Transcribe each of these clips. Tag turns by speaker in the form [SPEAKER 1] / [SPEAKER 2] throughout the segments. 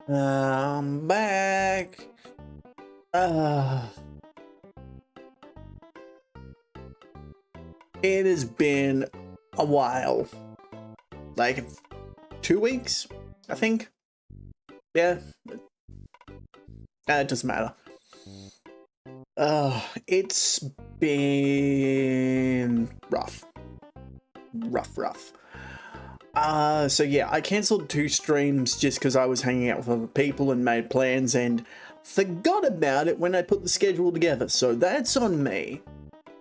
[SPEAKER 1] I'm back. It has been a while. Like 2 weeks, I think. Yeah. It doesn't matter. It's been rough. Rough. So yeah, I cancelled 2 streams just because I was hanging out with other people and made plans and forgot about it when I put the schedule together, so that's on me.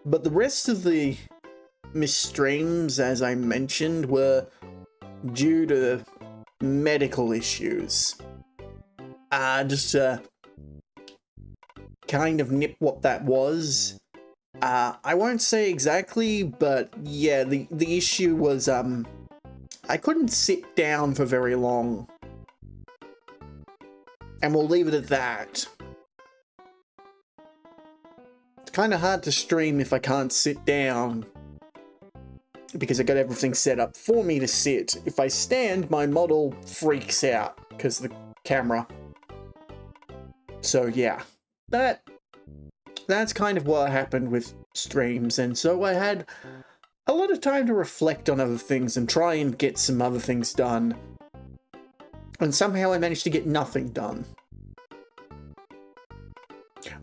[SPEAKER 1] But the rest of the missed streams, as I mentioned, were due to medical issues. Just to kind of nip what that was. I won't say exactly, but yeah, the issue was, I couldn't sit down for very long. And we'll leave it at that. It's kind of hard to stream if I can't sit down, because I got everything set up for me to sit. If I stand, my model freaks out because of the camera. So yeah, that's kind of what happened with streams, and so I had a lot of time to reflect on other things and try and get some other things done. And somehow I managed to get nothing done.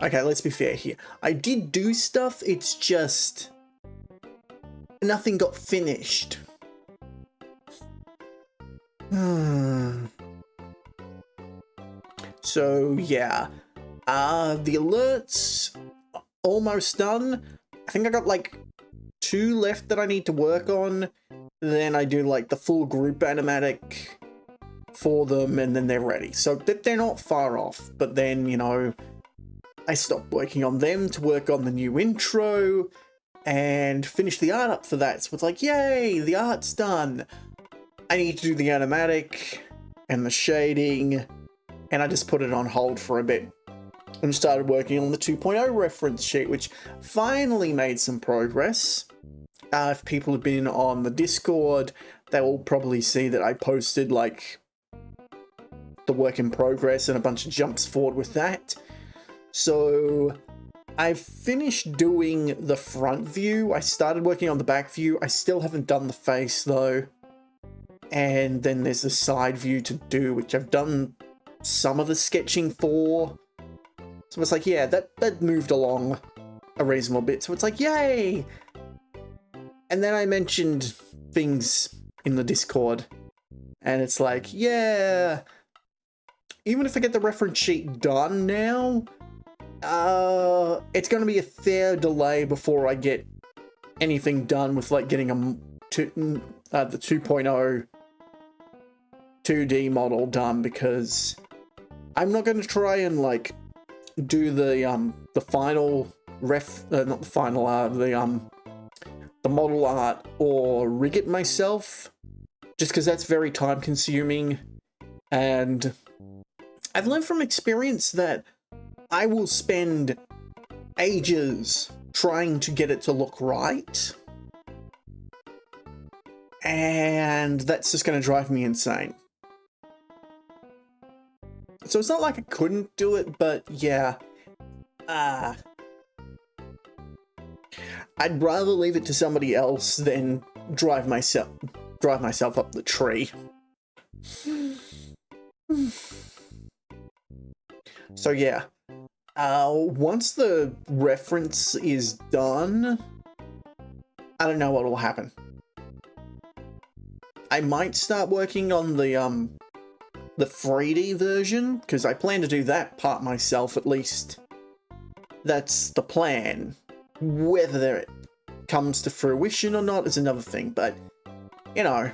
[SPEAKER 1] Okay, let's be fair here. I did do stuff, it's just nothing got finished. So yeah, the alerts almost done. I think I got like 2 left that I need to work on. Then I do like the full group animatic for them, and then they're ready. So they're not far off, but then, you know, I stopped working on them to work on the new intro and finish the art up for that. So it's like, yay, the art's done. I need to do the animatic and the shading, and I just put it on hold for a bit and started working on the 2.0 reference sheet, which finally made some progress. If people have been on the Discord, they will probably see that I posted like the work in progress and a bunch of jumps forward with that. So I've finished doing the front view. I started working on the back view. I still haven't done the face though. And then there's the side view to do, which I've done some of the sketching for. So it's like, yeah, that moved along a reasonable bit. So it's like, yay! And then I mentioned things in the Discord, and it's like, yeah, even if I get the reference sheet done now, it's going to be a fair delay before I get anything done with like getting the 2.0 2D model done, because I'm not going to try and like do the final not the final art, the model art, or rig it myself, just because that's very time consuming. And I've learned from experience that I will spend ages trying to get it to look right, and that's just going to drive me insane. So it's not like I couldn't do it, but yeah, I'd rather leave it to somebody else than drive myself up the tree. So yeah, once the reference is done, I don't know what will happen. I might start working on the 3D version, because I plan to do that part myself at least. That's the plan. Whether it comes to fruition or not is another thing, but, you know,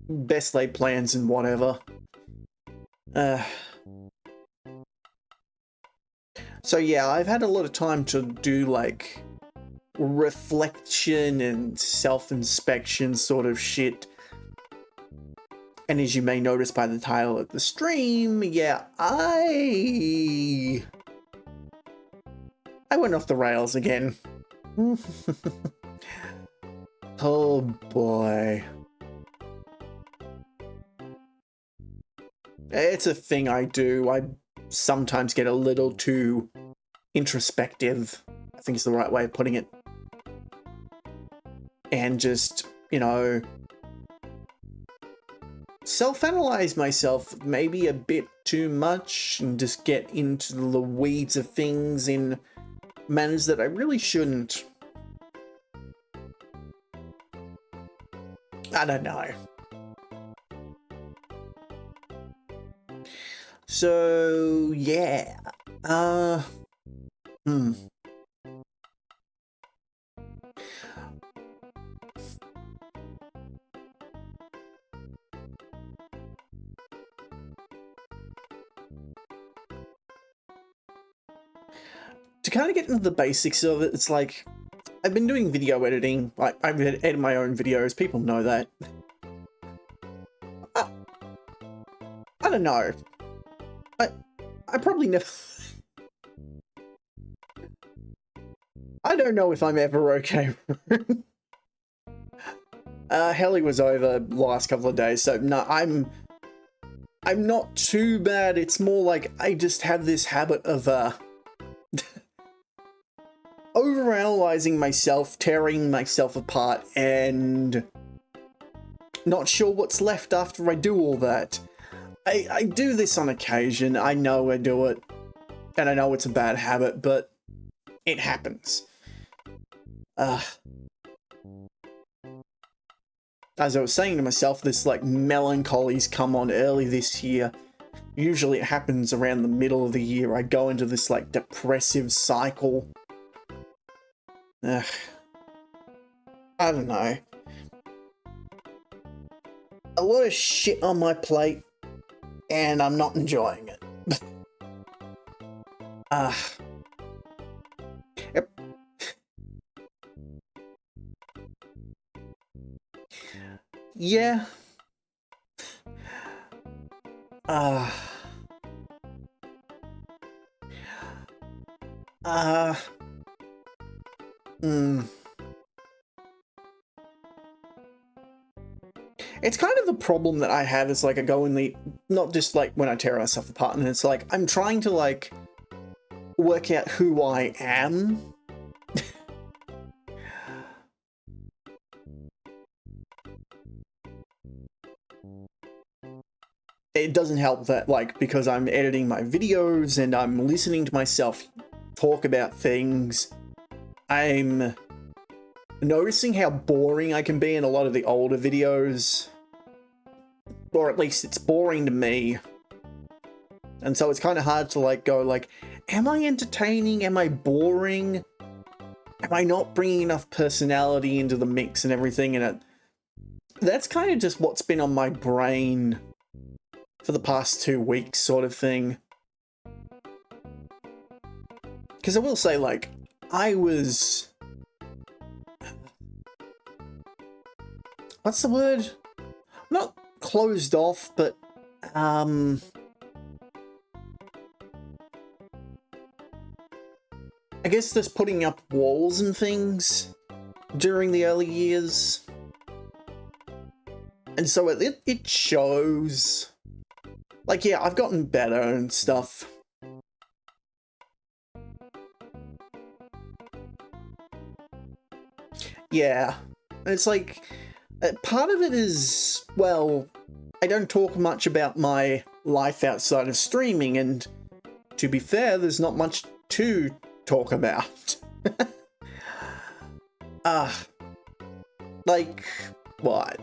[SPEAKER 1] best laid plans and whatever. So yeah, I've had a lot of time to do like reflection and self-inspection sort of shit. And as you may notice by the title of the stream, yeah, I went off the rails again. Oh boy. It's a thing I do. I sometimes get a little too introspective, I think is the right way of putting it. And just, you know, self-analyze myself maybe a bit too much and just get into the weeds of things in manners that I really shouldn't. I don't know. So, yeah. To kind of get into the basics of it, it's like, I've been doing video editing. Like, I've edited my own videos, people know that. I don't know. I probably never... I don't know if I'm ever okay. Heli was over the last couple of days, so no, I'm not too bad. It's more like I just have this habit of overanalyzing myself, tearing myself apart, and not sure what's left after I do all that. I do this on occasion. I know I do it, and I know it's a bad habit, but it happens. As I was saying to myself, this like melancholy's come on early this year. Usually it happens around the middle of the year. I go into this like depressive cycle. I don't know. A lot of shit on my plate, and I'm not enjoying it. Yep. Yeah. It's kind of the problem that I have is like I go in the, not just like when I tear myself apart, and it's like I'm trying to like work out who I am. It doesn't help that like because I'm editing my videos and I'm listening to myself talk about things, I'm noticing how boring I can be in a lot of the older videos. Or at least it's boring to me. And so it's kind of hard to like go like, am I entertaining? Am I boring? Am I not bringing enough personality into the mix and everything? And that's kind of just what's been on my brain for the past 2 weeks sort of thing. Because I will say, like, I was... What's the word? Not closed off, but... I guess just putting up walls and things during the early years. And so it shows. Like, yeah, I've gotten better and stuff. Yeah. And it's like, part of it is, well, I don't talk much about my life outside of streaming, and to be fair, there's not much to talk about. Like, what?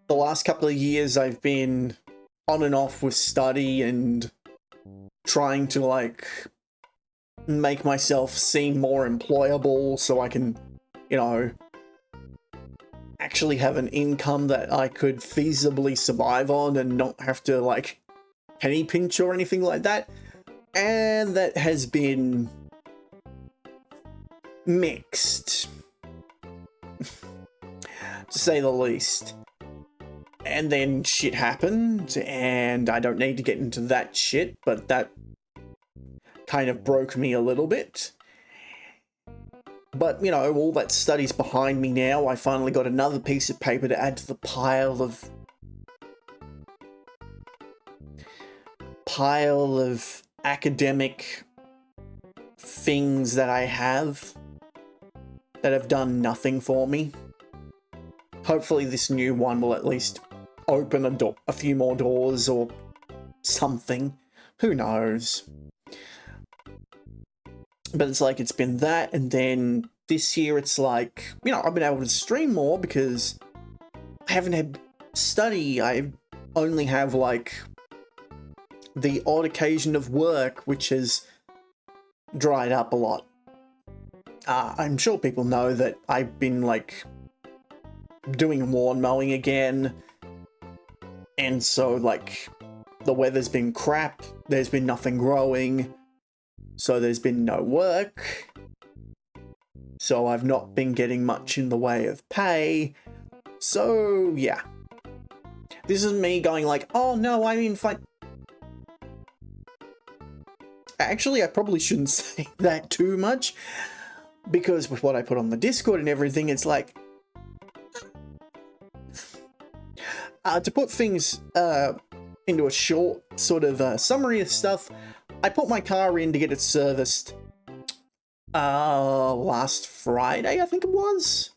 [SPEAKER 1] The last couple of years I've been on and off with study and trying to, like, make myself seem more employable so I can, you know, actually have an income that I could feasibly survive on and not have to, like, penny pinch or anything like that. And that has been mixed, to say the least. And then shit happened, and I don't need to get into that shit, but that kind of broke me a little bit. But, you know, all that study's behind me now. I finally got another piece of paper to add to the pile of academic things that I have that have done nothing for me. Hopefully this new one will at least open a few more doors or something. Who knows? But it's like, it's been that, and then this year it's like, you know, I've been able to stream more because I haven't had study. I only have, like, the odd occasion of work, which has dried up a lot. I'm sure people know that I've been, like, doing lawn mowing again, and so, like, the weather's been crap, there's been nothing growing, so there's been no work, so I've not been getting much in the way of pay, so yeah. This is me going like, oh no, I didn't find... Actually, I probably shouldn't say that too much, because with what I put on the Discord and everything, it's like... to put things into a short sort of summary of stuff, I put my car in to get it serviced last Friday, I think it was?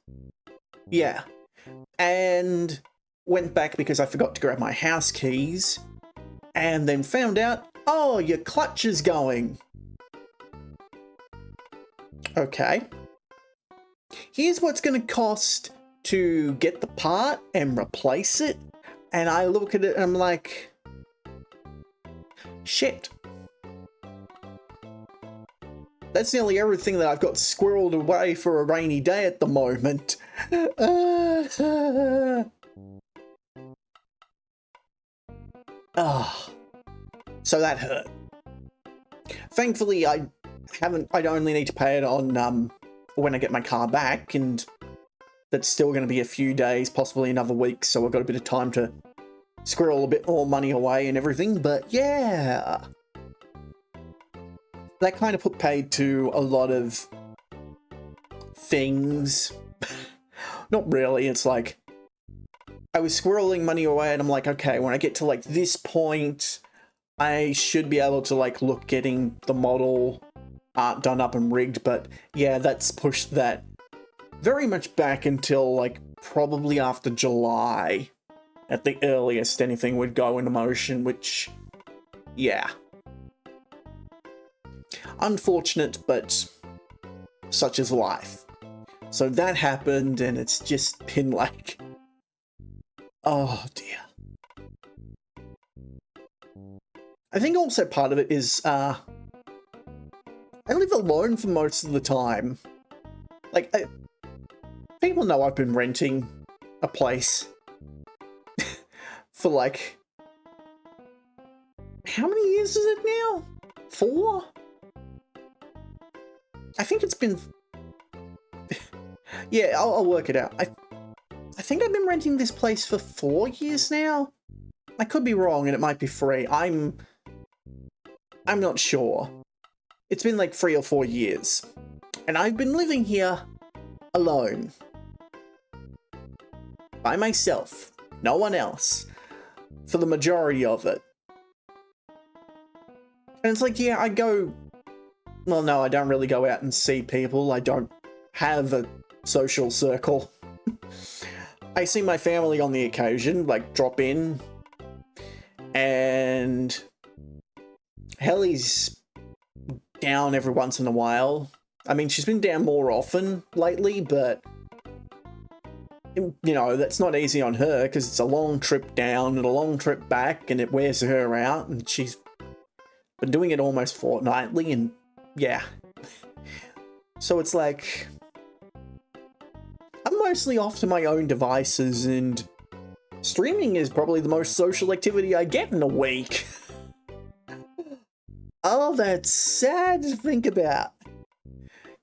[SPEAKER 1] Yeah. And went back because I forgot to grab my house keys, and then found out, oh, your clutch is going. Okay. Here's what's going to cost to get the part and replace it. And I look at it and I'm like, shit. That's nearly everything that I've got squirreled away for a rainy day at the moment. So that hurt. Thankfully, I only need to pay it on when I get my car back, and that's still going to be a few days, possibly another week, so I've got a bit of time to squirrel a bit more money away and everything, but yeah. That kind of put paid to a lot of things. Not really, it's like, I was squirreling money away and I'm like, okay, when I get to like this point, I should be able to like look getting the model art done up and rigged, but yeah, that's pushed that very much back until like probably after July at the earliest anything would go into motion, which, yeah. Unfortunate, but such is life. So that happened, and it's just been like, oh dear. I think also part of it is, I live alone for most of the time. Like, people know I've been renting a place for like, how many years is it now? 4? I think it's been... yeah, I'll work it out. I think I've been renting this place for 4 years now? I could be wrong, and it might be 3. I'm not sure. It's been like 3 or 4 years. And I've been living here alone. By myself. No one else. For the majority of it. And it's like, yeah, I go... well, no, I don't really go out and see people. I don't have a social circle. I see my family on the occasion, like, drop in. And Helly's down every once in a while. I mean, she's been down more often lately, but, you know, that's not easy on her because it's a long trip down and a long trip back, and it wears her out, and she's been doing it almost fortnightly, and yeah. So it's like, I'm mostly off to my own devices, and streaming is probably the most social activity I get in a week. Oh Oh, that's sad to think about.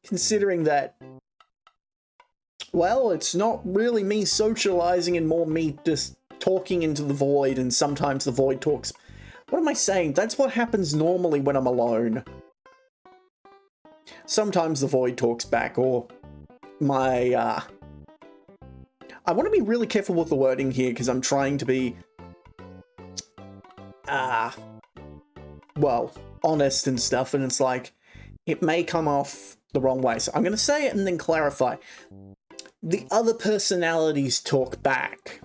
[SPEAKER 1] Considering that, well, it's not really me socializing and more me just talking into the void, and sometimes the void talks. What am I saying? That's what happens normally when I'm alone. Sometimes the void talks back, or my, I want to be really careful with the wording here, because I'm trying to be, well, honest and stuff, and it's like, it may come off the wrong way. So I'm going to say it and then clarify. The other personalities talk back.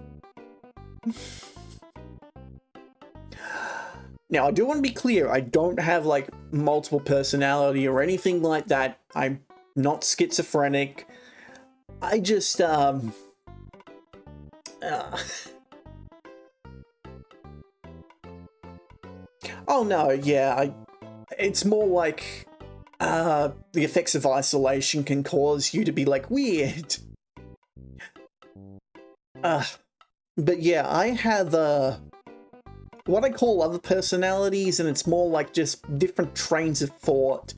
[SPEAKER 1] Now, I do want to be clear, I don't have, like, multiple personality or anything like that. I'm not schizophrenic. I just, oh, no, yeah, it's more like, the effects of isolation can cause you to be, like, weird. But yeah, I have, what I call other personalities, and it's more like just different trains of thought.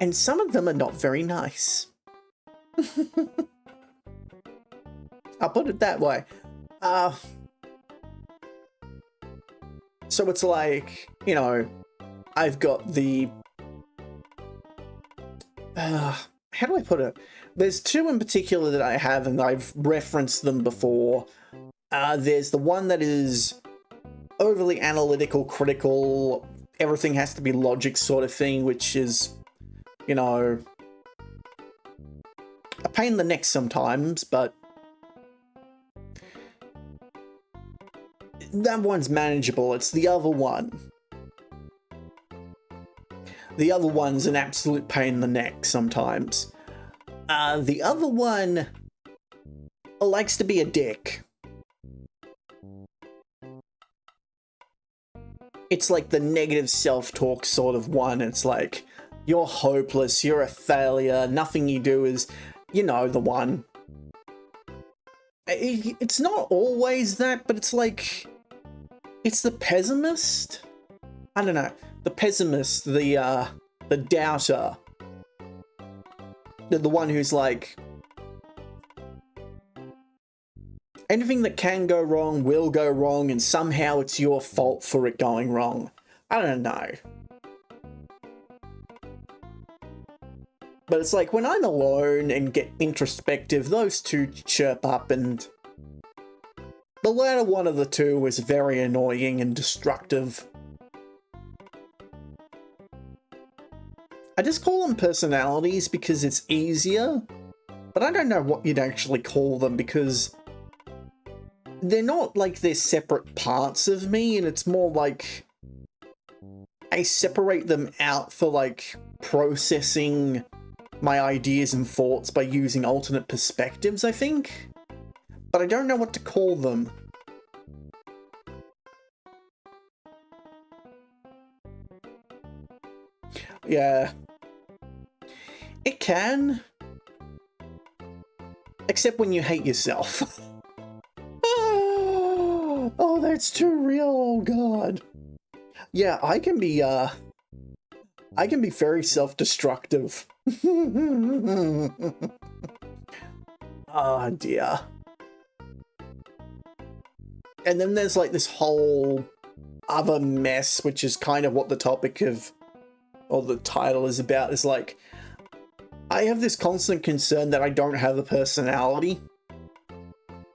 [SPEAKER 1] And some of them are not very nice. I'll put it that way. So it's like, you know, I've got the... how do I put it? There's two in particular that I have, and I've referenced them before. There's the one that is overly analytical, critical, everything has to be logic sort of thing, which is, you know, a pain in the neck sometimes, but that one's manageable. It's the other one. The other one's an absolute pain in the neck sometimes. The other one likes to be a dick. It's like the negative self-talk sort of one. It's like, you're hopeless, you're a failure, nothing you do is, you know, the one. It's not always that, but it's like, it's the pessimist? I don't know. The pessimist, the doubter. The one who's like, anything that can go wrong will go wrong, and somehow it's your fault for it going wrong. I don't know. But it's like, when I'm alone and get introspective, those two chirp up, and the latter one of the two is very annoying and destructive. I just call them personalities because it's easier, but I don't know what you'd actually call them, because they're not like they're separate parts of me, and it's more like I separate them out for like processing my ideas and thoughts by using alternate perspectives, I think. But I don't know what to call them. Yeah. It can. Except when you hate yourself. Oh, that's too real, oh god. Yeah, I can be very self-destructive. Oh dear. And then there's like this whole other mess, which is kind of what the topic of, or the title is about, is like, I have this constant concern that I don't have a personality,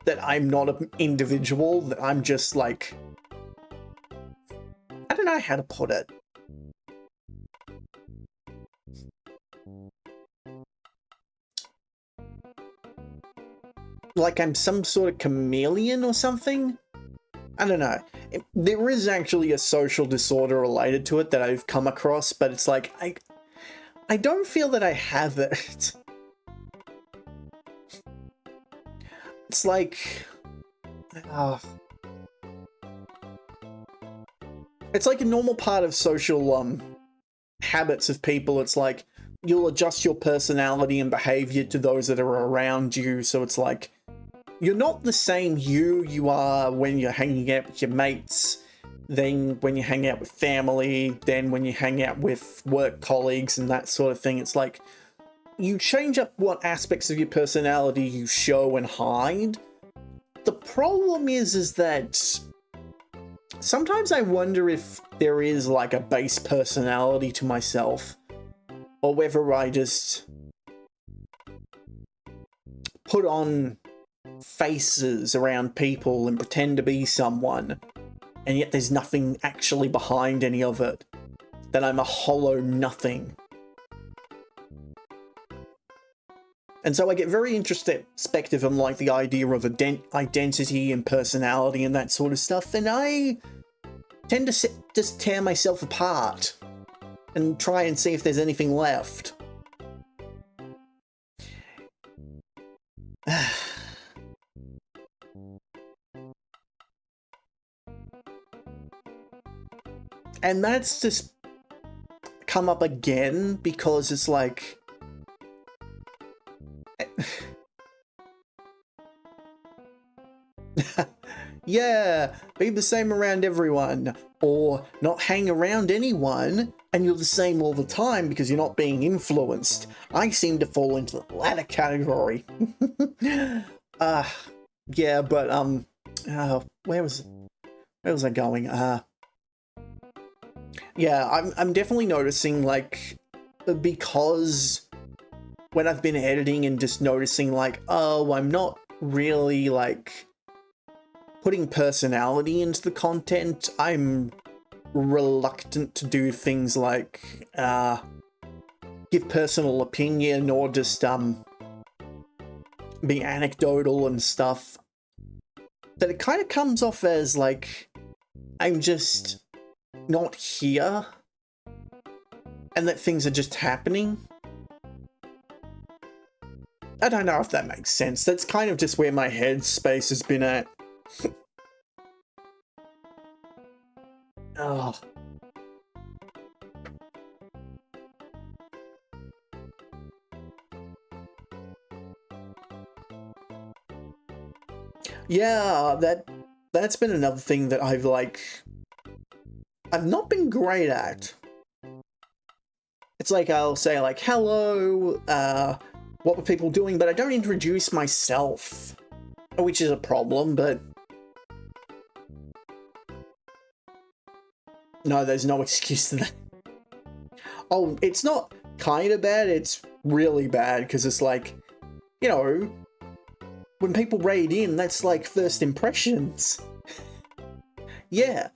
[SPEAKER 1] that I'm not an individual, that I'm just like, I don't know how to put it. Like I'm some sort of chameleon or something? I don't know. There is actually a social disorder related to it that I've come across, but it's like, I don't feel that I have it. It's like, it's like a normal part of social habits of people. It's like you'll adjust your personality and behavior to those that are around you. So it's like you're not the same you are when you're hanging out with your mates. then when you hang out with family, then when you hang out with work colleagues and that sort of thing. It's like, you change up what aspects of your personality you show and hide. The problem is that sometimes I wonder if there is like a base personality to myself, or whether I just put on faces around people and pretend to be someone, and yet there's nothing actually behind any of it. That I'm a hollow nothing. And so I get very introspective on like the idea of identity and personality and that sort of stuff, and I tend to just tear myself apart and try and see if there's anything left. And that's just come up again because it's like, yeah, be the same around everyone, or not hang around anyone and you're the same all the time because you're not being influenced. I seem to fall into the latter category. Yeah, but where was I going? Yeah, I'm definitely noticing, like, because when I've been editing and just noticing like, oh, I'm not really like putting personality into the content, I'm reluctant to do things like give personal opinion or just be anecdotal and stuff. That it kind of comes off as like I'm just not here and that things are just happening. I don't know if that makes sense. That's kind of just where my headspace has been at. Oh. Yeah, that's been another thing that I've not been great at. It's like I'll say like, hello, what were people doing? But I don't introduce myself, which is a problem, but no, there's no excuse to that. Oh, it's not kind of bad, it's really bad, because it's like, you know, when people raid in, that's like first impressions. Yeah,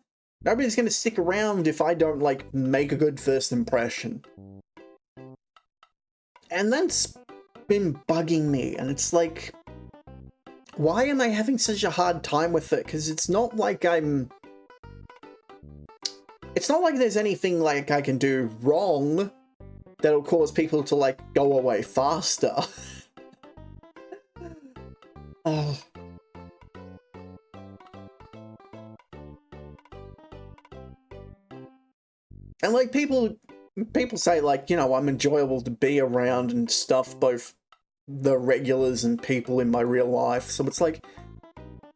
[SPEAKER 1] nobody's gonna stick around if I don't, like, make a good first impression. And that's been bugging me, and it's like, why am I having such a hard time with it? Because it's not like it's not like there's anything like I can do wrong that'll cause people to like go away faster. Oh. And like people say like, you know, I'm enjoyable to be around and stuff, both the regulars and people in my real life. So it's like,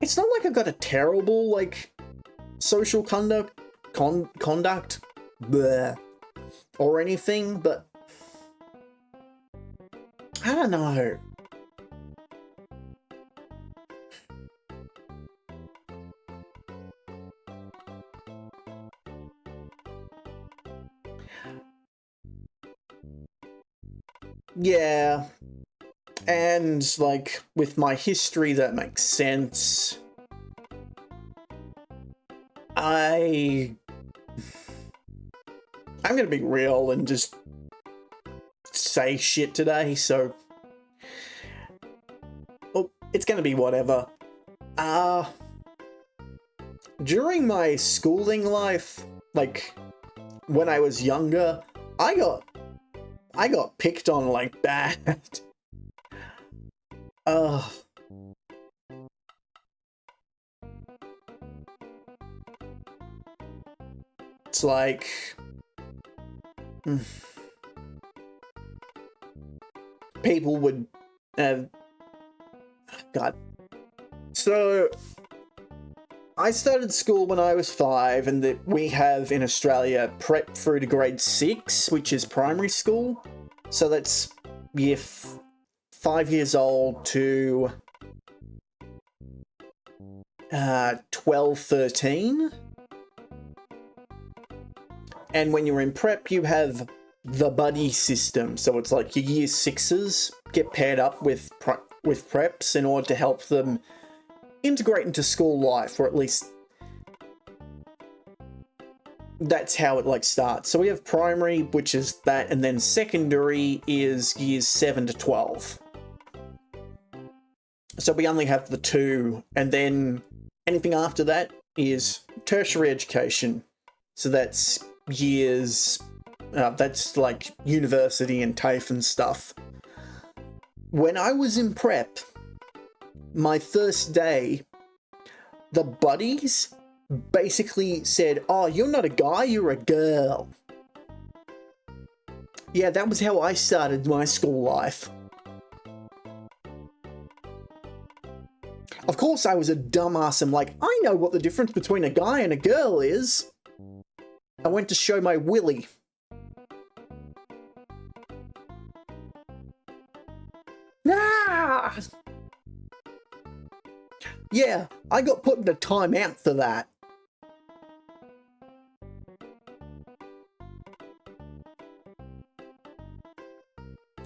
[SPEAKER 1] it's not like I've got a terrible like social conduct bleh, or anything, but I don't know. Yeah, and like with my history, that makes sense. I'm gonna be real and just say shit today, so well, it's gonna be whatever. During my schooling life, like when I was younger, I got picked on like bad. It's like people would God. So I started school when I was 5, and that we have in Australia prep through to grade 6, which is primary school. So that's year 5 years old to 12, 13. And when you're in prep, you have the buddy system. So it's like your year 6s get paired up with preps in order to help them integrate into school life, or at least that's how it like starts. So we have primary, which is that, and then secondary is years 7 to 12. So we only have the 2, and then anything after that is tertiary education. So that's years, that's like university and TAFE and stuff. When I was in prep, my first day, the buddies basically said, "Oh, you're not a guy, you're a girl." Yeah, that was how I started my school life. Of course, I was a dumbass. I'm like, I know what the difference between a guy and a girl is. I went to show my willy. Ah! Yeah, I got put in a timeout for that.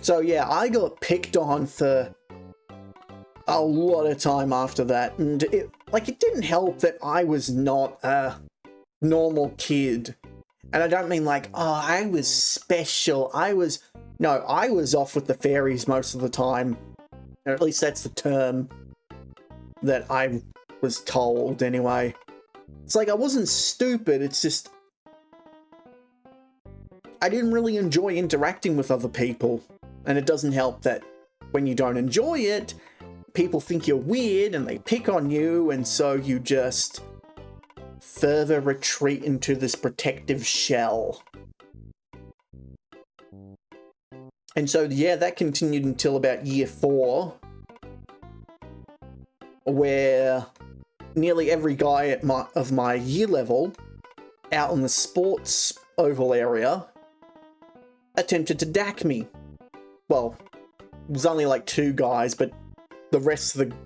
[SPEAKER 1] So yeah, I got picked on for a lot of time after that, and it didn't help that I was not a normal kid. And I don't mean like, oh, I was special. I was off with the fairies most of the time. Or at least that's the term that I was told anyway. It's like I wasn't stupid, it's just I didn't really enjoy interacting with other people. And it doesn't help that when you don't enjoy it, people think you're weird and they pick on you, and so you just further retreat into this protective shell. And so, yeah, that continued until about year 4, where nearly every guy of my year level out in the sports oval area attempted to dack me. Well, it was only like 2 guys, but the rest of the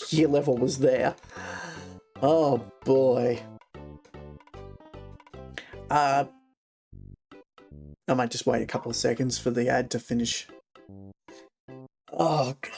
[SPEAKER 1] year level was there. Oh boy. I might just wait a couple of seconds for the ad to finish. Oh god.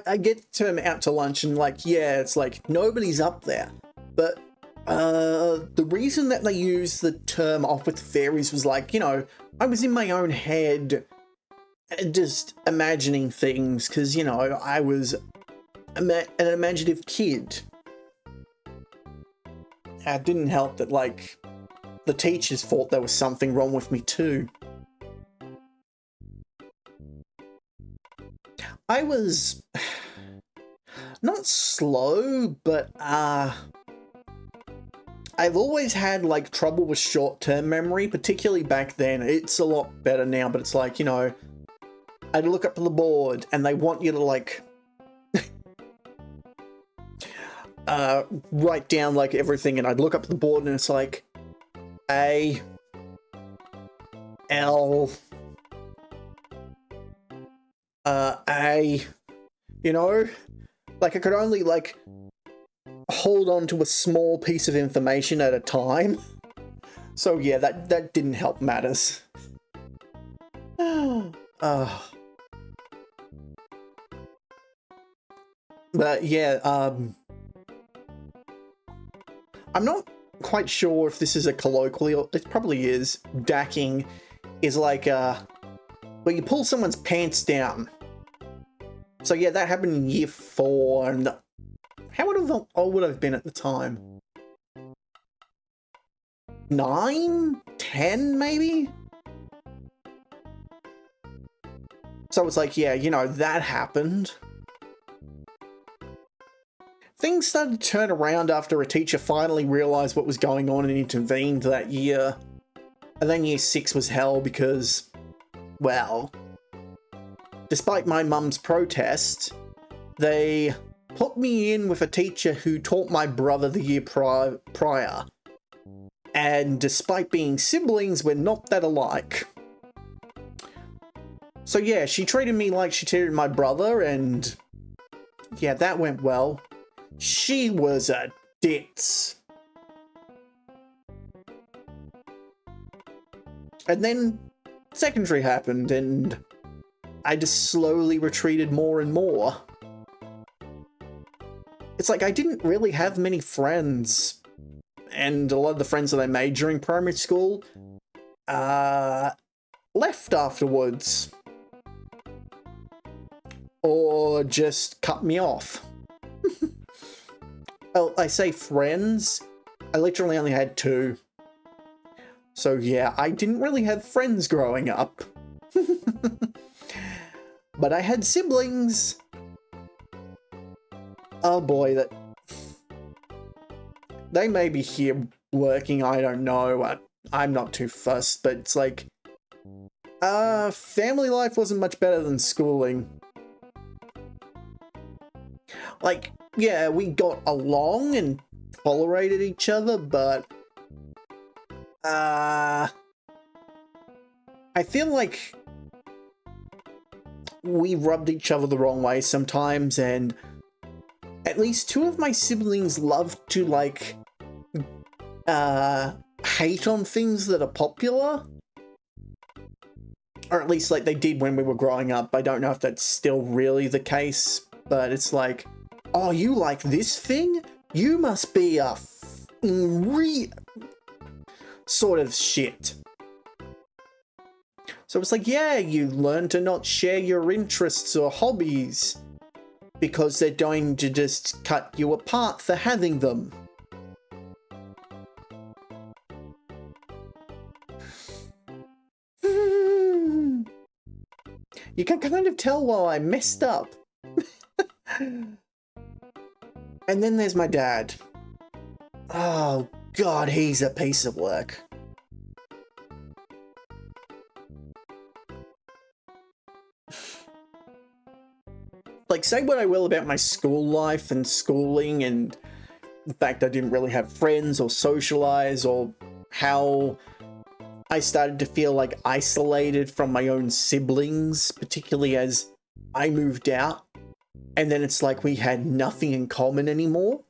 [SPEAKER 1] I get out to lunch and like, yeah, it's like nobody's up there. But the reason that they used the term off with the fairies was like, you know, I was in my own head just imagining things because, you know, I was an imaginative kid. It didn't help that, like, the teachers thought there was something wrong with me too. I was not slow, but I've always had like trouble with short-term memory, particularly back then. It's a lot better now, but it's like, you know, I'd look up to the board and they want you to like write down like everything, and I'd look up at the board and it's like A L A, you know, like I could only like hold on to a small piece of information at a time. So yeah, that didn't help matters. But yeah, I'm not quite sure if this is a colloquial, it probably is. Dacking is like where you pull someone's pants down. So yeah, that happened in year 4, and how would how old would I have been at the time? 9? 10, maybe? So it's like, yeah, you know, that happened. Things started to turn around after a teacher finally realised what was going on and intervened that year. And then year 6 was hell because, well, despite my mum's protest, they put me in with a teacher who taught my brother the year prior. And despite being siblings, we're not that alike. So yeah, she treated me like she treated my brother, and yeah, that went well. She was a ditz. And then secondary happened, and I just slowly retreated more and more. It's like I didn't really have many friends, and a lot of the friends that I made during primary school left afterwards. Or just cut me off. Well, I say friends, I literally only had 2. So yeah, I didn't really have friends growing up. But I had siblings. Oh boy, they may be here working, I don't know. I'm not too fussed, but it's like, family life wasn't much better than schooling. Like, yeah, we got along and tolerated each other, but I feel like we rubbed each other the wrong way sometimes, and at least 2 of my siblings loved to, like, hate on things that are popular. Or at least, like, they did when we were growing up. I don't know if that's still really the case, but it's like, oh, you like this thing? You must be a sort of shit. So it's like, yeah, you learn to not share your interests or hobbies because they're going to just cut you apart for having them. You can kind of tell while I messed up. And then there's my dad. Oh God, he's a piece of work. Like, say what I will about my school life and schooling and the fact I didn't really have friends or socialize, or how I started to feel like isolated from my own siblings, particularly as I moved out. And then it's like we had nothing in common anymore.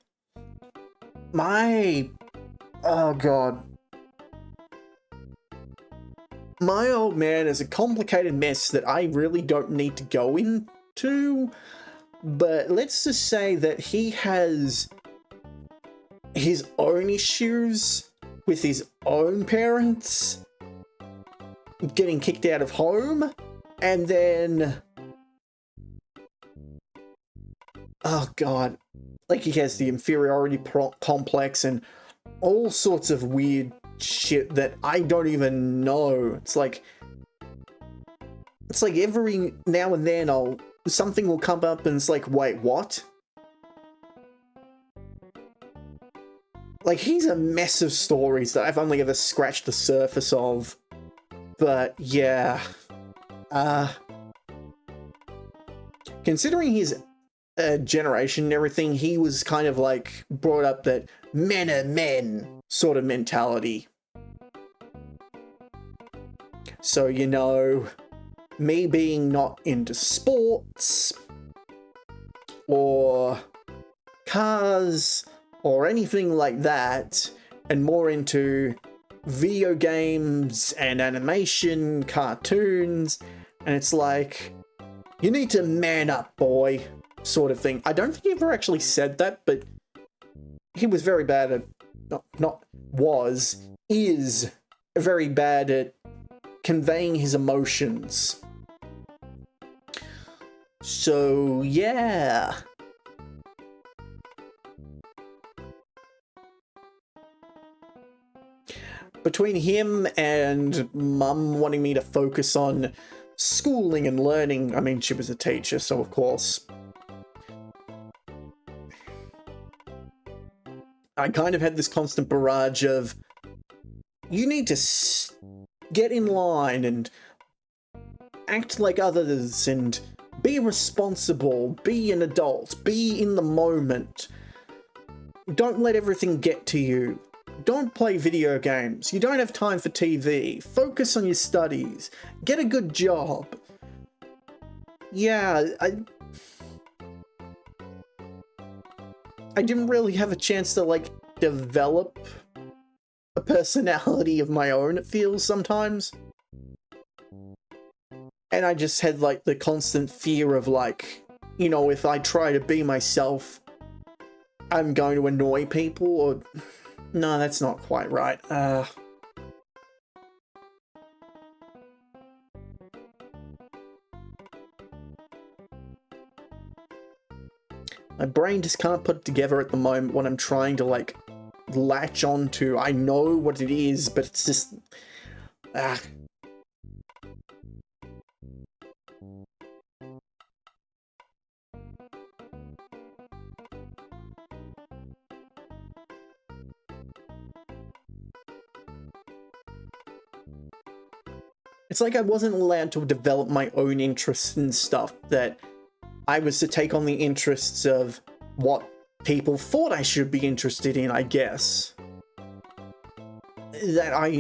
[SPEAKER 1] Oh God. My old man is a complicated mess that I really don't need to go into. But let's just say that he has his own issues with his own parents getting kicked out of home, and then, oh God, like he has the inferiority complex and all sorts of weird shit that I don't even know. It's like every now and then something will come up and it's like, wait, what? Like, he's a mess of stories that I've only ever scratched the surface of. But yeah, considering his generation and everything, he was kind of like brought up that men are men sort of mentality. So, you know, me being not into sports or cars or anything like that, and more into video games and animation, cartoons, and it's like, you need to man up, boy, sort of thing. I don't think he ever actually said that, but he was very bad at, is very bad at conveying his emotions. So, yeah. between him and mum wanting me to focus on schooling and learning, I mean, she was a teacher, so of course, I kind of had this constant barrage of, you need to get in line and act like others and be responsible, be an adult, be in the moment. Don't let everything get to you. Don't play video games. You don't have time for TV. Focus on your studies. Get a good job. Yeah, I didn't really have a chance to, like, develop a personality of my own, it feels sometimes. And I just had, like, the constant fear of, like, you know, if I try to be myself, I'm going to annoy people, or... No, that's not quite right. My brain just can't put it together at the moment when I'm trying to, like, latch onto. I know what it is, but it's just... It's like I wasn't allowed to develop my own interests and stuff, that I was to take on the interests of what people thought I should be interested in, I guess. That I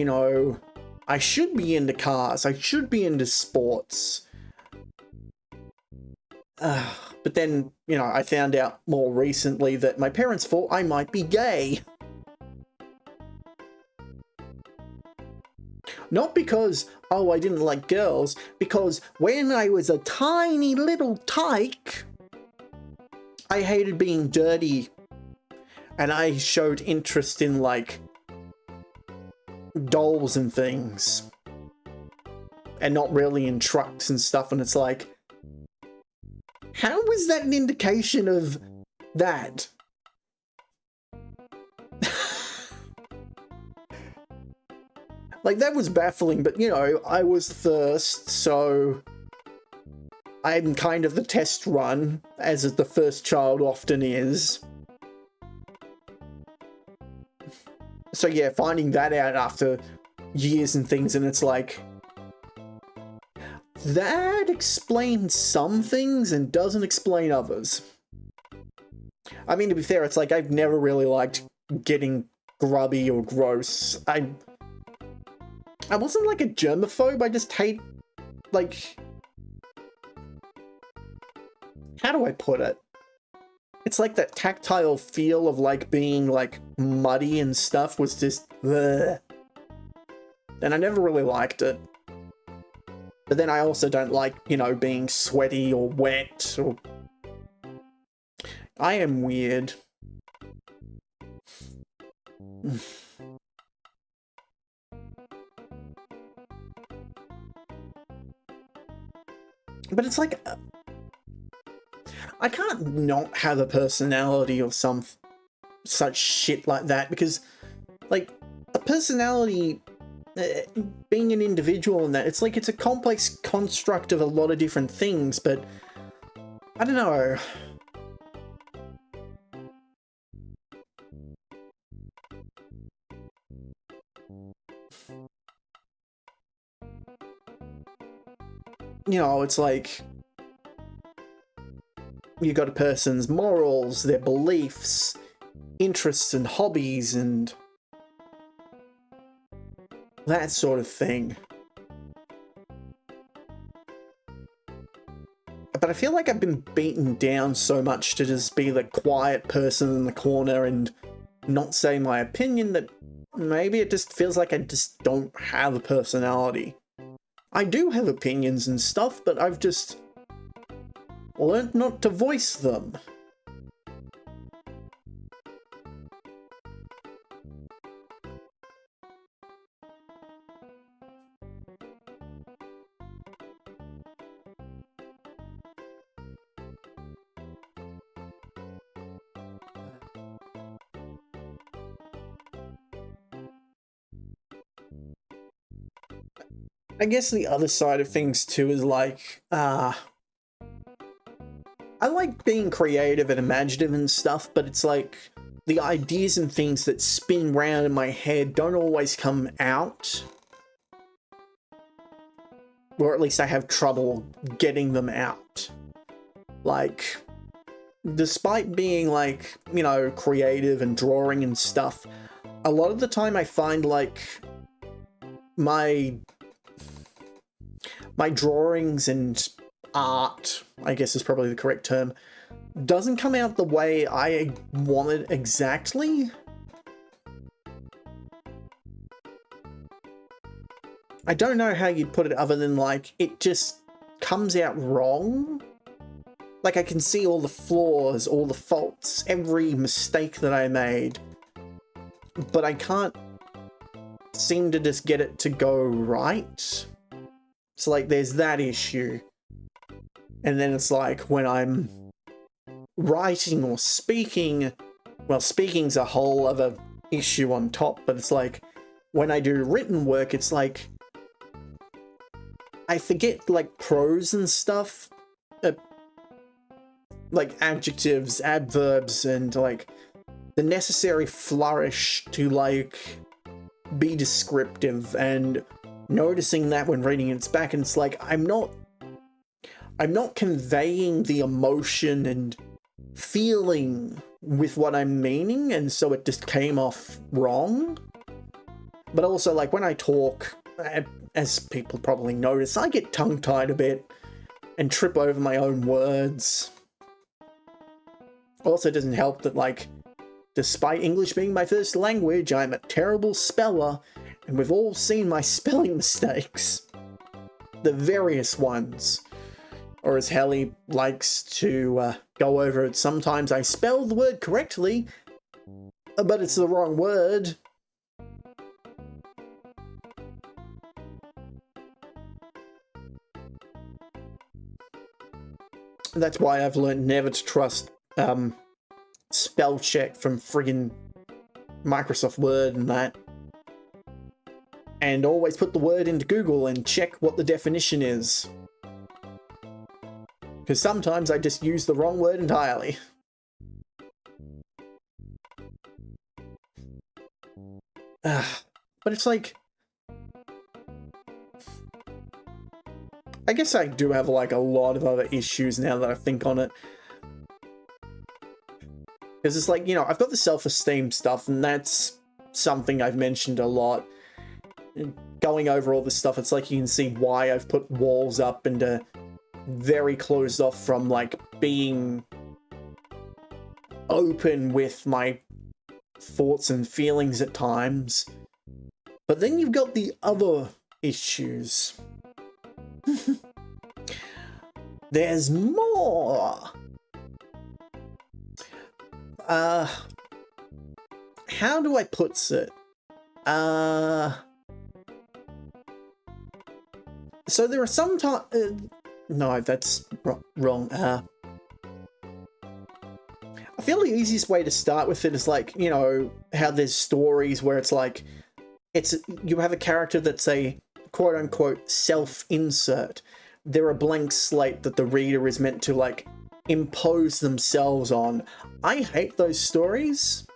[SPEAKER 1] should be into cars, I should be into sports. But then, I found out more recently that my parents thought I might be gay. Not because, oh, I didn't like girls, because when I was a tiny little tyke, I hated being dirty, and I showed interest in, like, dolls and things, and not really in trucks and stuff, and it's like, how is that an indication of that? Like, that was baffling, but, I was first, so I'm kind of the test run, as the first child often is. So yeah, finding that out after years and things, and it's like, that explains some things and doesn't explain others. I mean, to be fair, it's like, I've never really liked getting grubby or gross. I wasn't like a germaphobe, I just hate, like... How do I put it? It's like that tactile feel of, like, being, like, muddy and stuff was just... Bleh. And I never really liked it. But then I also don't like, being sweaty or wet or... I am weird. But it's like... I can't not have a personality or some such shit like that, because, like, a personality, being an individual and that, it's like, it's a complex construct of a lot of different things, but I don't know. It's like, you got a person's morals, their beliefs, interests and hobbies, and that sort of thing. But I feel like I've been beaten down so much to just be the quiet person in the corner and not say my opinion that maybe it just feels like I just don't have a personality. I do have opinions and stuff, but I've just learned not to voice them. I guess the other side of things too is like, I like being creative and imaginative and stuff, but it's like the ideas and things that spin round in my head don't always come out. Or at least I have trouble getting them out. Like, despite being like, you know, creative and drawing and stuff, a lot of the time I find like my drawings and art, I guess is probably the correct term, doesn't come out the way I want it exactly. I don't know how you'd put it other than like, it just comes out wrong. Like I can see all the flaws, all the faults, every mistake that I made, but I can't seem to just get it to go right. So like there's that issue. And then it's like when I'm writing or speaking, well, speaking's a whole other issue on top, but it's like when I do written work, it's like I forget like prose and stuff, like adjectives, adverbs, and like the necessary flourish to like be descriptive, and noticing that when reading it's back, and it's like I'm not conveying the emotion and feeling with what I'm meaning, and so it just came off wrong. But also like when I talk, as people probably notice, I get tongue-tied a bit and trip over my own words. Also, it doesn't help that, like, despite English being my first language, I'm a terrible speller, and we've all seen my spelling mistakes. The various ones. Or as Helly likes to go over it, sometimes I spell the word correctly, but it's the wrong word. That's why I've learned never to trust spell check from friggin' Microsoft Word and that. And always put the word into Google and check what the definition is. Because sometimes I just use the wrong word entirely. But it's like, I guess I do have like a lot of other issues now that I think on it. Because it's like, you know, I've got the self-esteem stuff, and that's something I've mentioned a lot. Going over all this stuff, it's like you can see why I've put walls up and very closed off from like being open with my thoughts and feelings at times. But then you've got the other issues. There's more. How do I put it? So there are some no, that's wrong. I feel the easiest way to start with it is like, you know, how there's stories where it's like, you have a character that's a quote-unquote self-insert. They're a blank slate that the reader is meant to, like, impose themselves on. I hate those stories.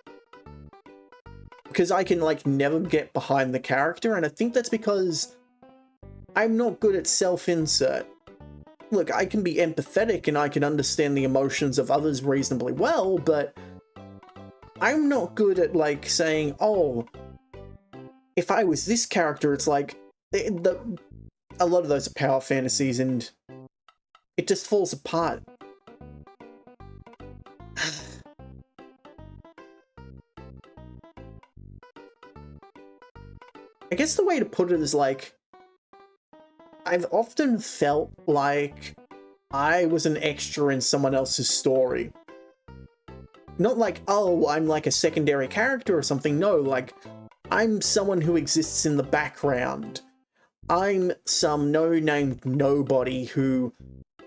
[SPEAKER 1] Because I can, like, never get behind the character, and I think that's because I'm not good at self-insert. Look, I can be empathetic and I can understand the emotions of others reasonably well, but I'm not good at, like, saying, oh, if I was this character, it's like, a lot of those are power fantasies and it just falls apart. I guess the way to put it is like, I've often felt like I was an extra in someone else's story. Not like, oh, I'm like a secondary character or something. No, like, I'm someone who exists in the background. I'm some no-named nobody who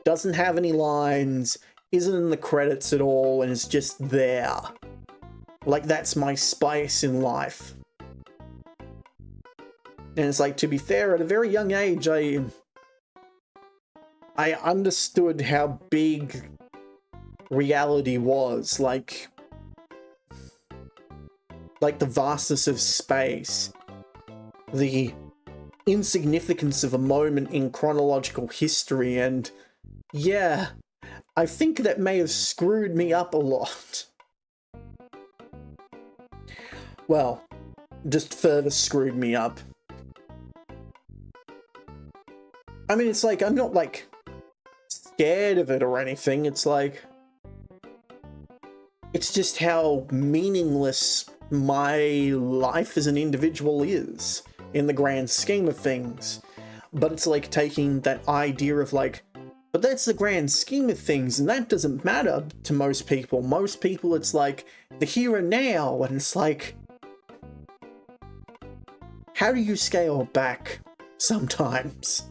[SPEAKER 1] doesn't have any lines, isn't in the credits at all, and is just there. Like, that's my spice in life. And it's like, to be fair, at a very young age, I understood how big reality was, like the vastness of space, the insignificance of a moment in chronological history, and yeah, I think that may have screwed me up a lot. Well, just further screwed me up. I mean, it's like, I'm not like scared of it or anything, it's like, it's just how meaningless my life as an individual is in the grand scheme of things. But it's like taking that idea of like, but that's the grand scheme of things, and that doesn't matter to most people. Most people, it's like the here and now, and it's like, how do you scale back sometimes?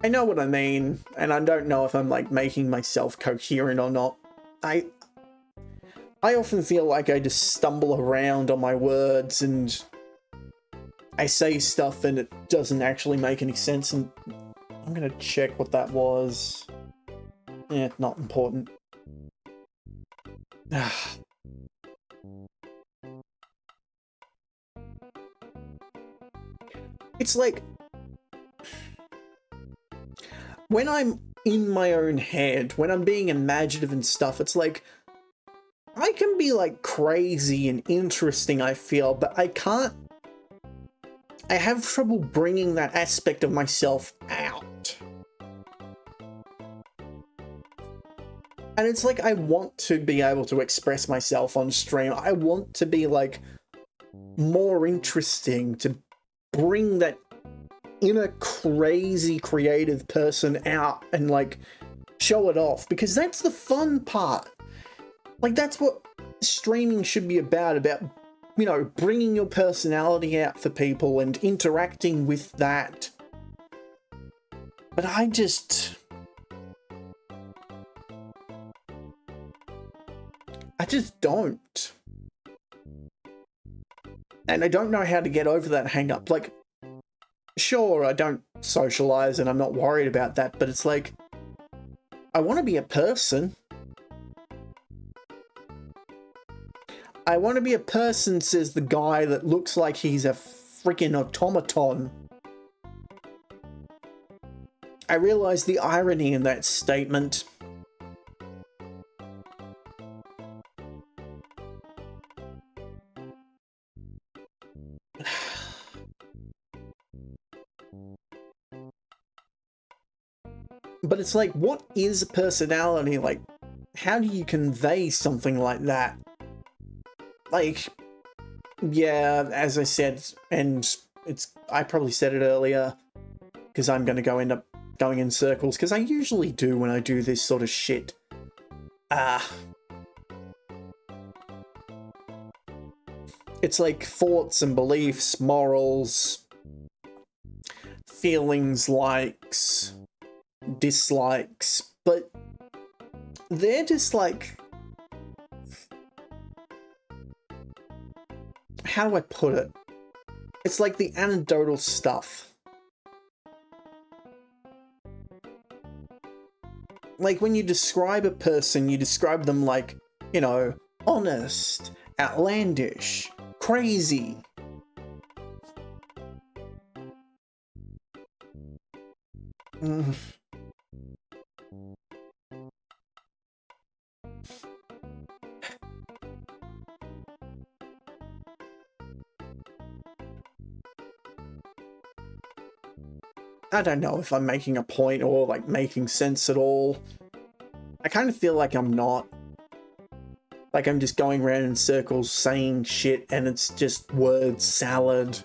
[SPEAKER 1] I know what I mean, and I don't know if I'm like making myself coherent or not. I often feel like I just stumble around on my words and I say stuff and it doesn't actually make any sense, and I'm gonna check what that was. Eh, not important. It's like, when I'm in my own head, when I'm being imaginative and stuff, it's like, I can be like crazy and interesting, I feel, but I have trouble bringing that aspect of myself out. And it's like, I want to be able to express myself on stream. I want to be like more interesting, to bring that inner crazy creative person out and like show it off, because that's the fun part. Like, that's what streaming should be about, you know, bringing your personality out for people and interacting with that. But I just don't. And I don't know how to get over that hang up. Like, sure, I don't socialize and I'm not worried about that, but it's like, I want to be a person. I want to be a person, says the guy that looks like he's a freaking automaton. I realize the irony in that statement. But it's like, what is a personality? Like, how do you convey something like that? Like, yeah, as I said, and I probably said it earlier, because I'm going to end up going in circles, because I usually do when I do this sort of shit. It's like thoughts and beliefs, morals, feelings, likes, dislikes, but they're just like, how do I put it? It's like the anecdotal stuff. Like, when you describe a person, you describe them like, you know, honest, outlandish, crazy. I don't know if I'm making a point or like making sense at all. I kind of feel like I'm not. Like, I'm just going around in circles saying shit and it's just word salad.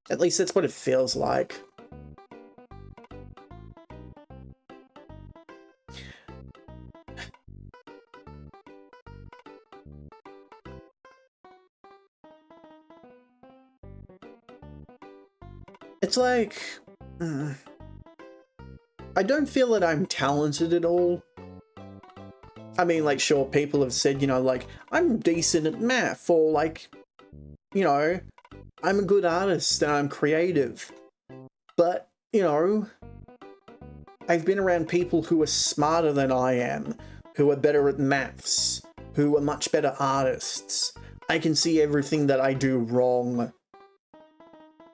[SPEAKER 1] At least that's what it feels like. It's like, I don't feel that I'm talented at all. I mean, like, sure, people have said, you know, like, I'm decent at math, or like, you know, I'm a good artist and I'm creative. But, you know, I've been around people who are smarter than I am, who are better at maths, who are much better artists. I can see everything that I do wrong.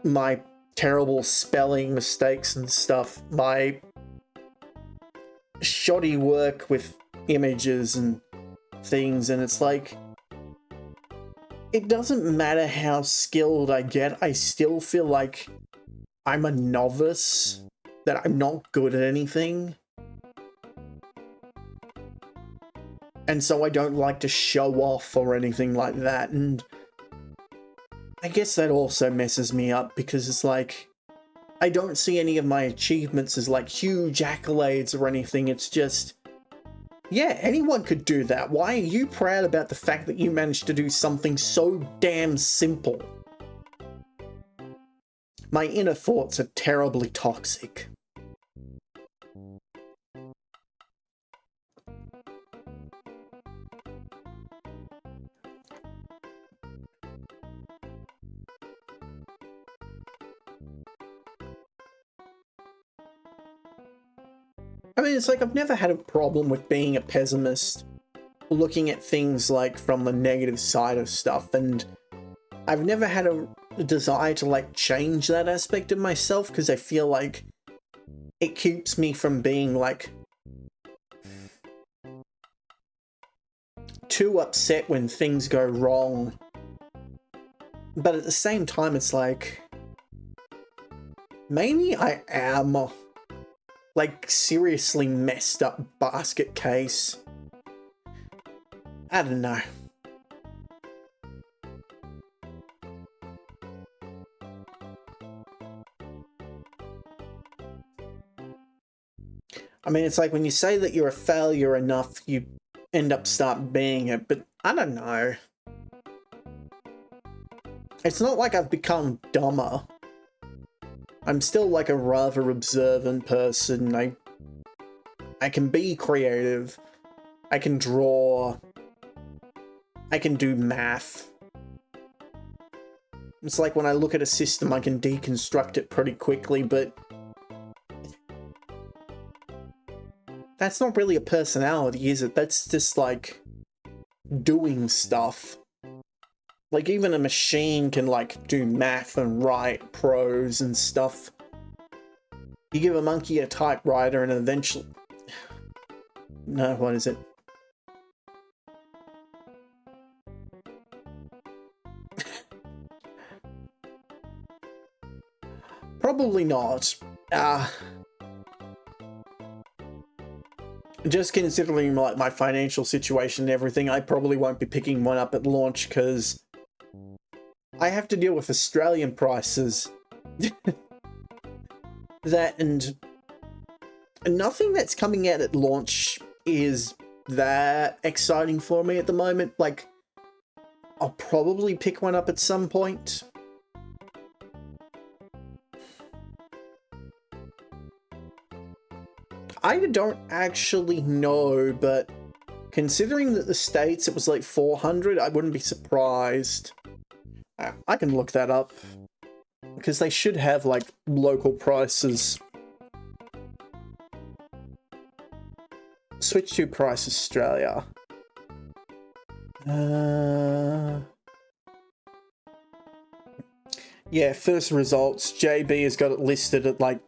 [SPEAKER 1] My terrible spelling mistakes and stuff, my shoddy work with images and things, and it's like, it doesn't matter how skilled I get, I still feel like I'm a novice, that I'm not good at anything. And so I don't like to show off or anything like that, and I guess that also messes me up, because it's like, I don't see any of my achievements as like huge accolades or anything, it's just, yeah, anyone could do that. Why are you proud about the fact that you managed to do something so damn simple? My inner thoughts are terribly toxic. I mean, it's like, I've never had a problem with being a pessimist, looking at things like from the negative side of stuff, and I've never had a desire to like change that aspect of myself, because I feel like it keeps me from being like too upset when things go wrong. But at the same time, it's like, maybe I am like seriously messed up basket case. I don't know. I mean, it's like, when you say that you're a failure enough, you end up start being it, but I don't know. It's not like I've become dumber. I'm still like a rather observant person. I can be creative. I can draw. I can do math. It's like, when I look at a system, I can deconstruct it pretty quickly, but that's not really a personality, is it? That's just like doing stuff. Like, even a machine can like do math and write prose and stuff. You give a monkey a typewriter and eventually... No, what is it? Probably not. Just considering like my financial situation and everything, I probably won't be picking one up at launch, because I have to deal with Australian prices. That, and nothing that's coming out at launch is that exciting for me at the moment. Like, I'll probably pick one up at some point. I don't actually know, but considering that the States it was like 400, I wouldn't be surprised. I can look that up, because they should have like local prices. Switch to Price Australia. Yeah, first results. JB has got it listed at like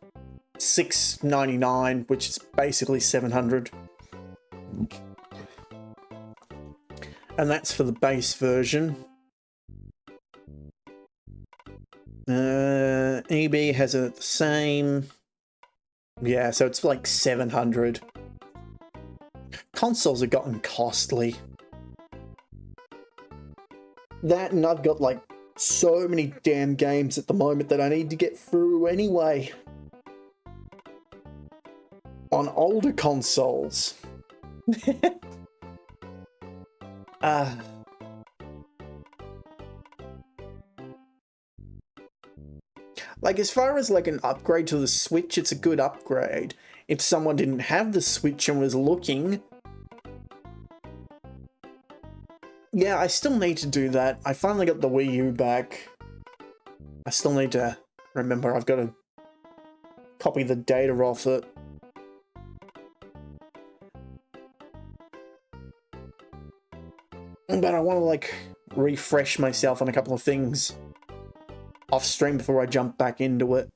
[SPEAKER 1] $6.99, which is basically $700. And that's for the base version. EB has it the same. Yeah, so it's like $700. Consoles have gotten costly. That, and I've got like so many damn games at the moment that I need to get through anyway. On older consoles. Like, as far as like an upgrade to the Switch, it's a good upgrade. If someone didn't have the Switch and was looking, Yeah, I still need to do that. I finally got the Wii U back. I still need to remember I've got to copy the data off it. But I want to, like, refresh myself on a couple of things off stream before I jump back into it.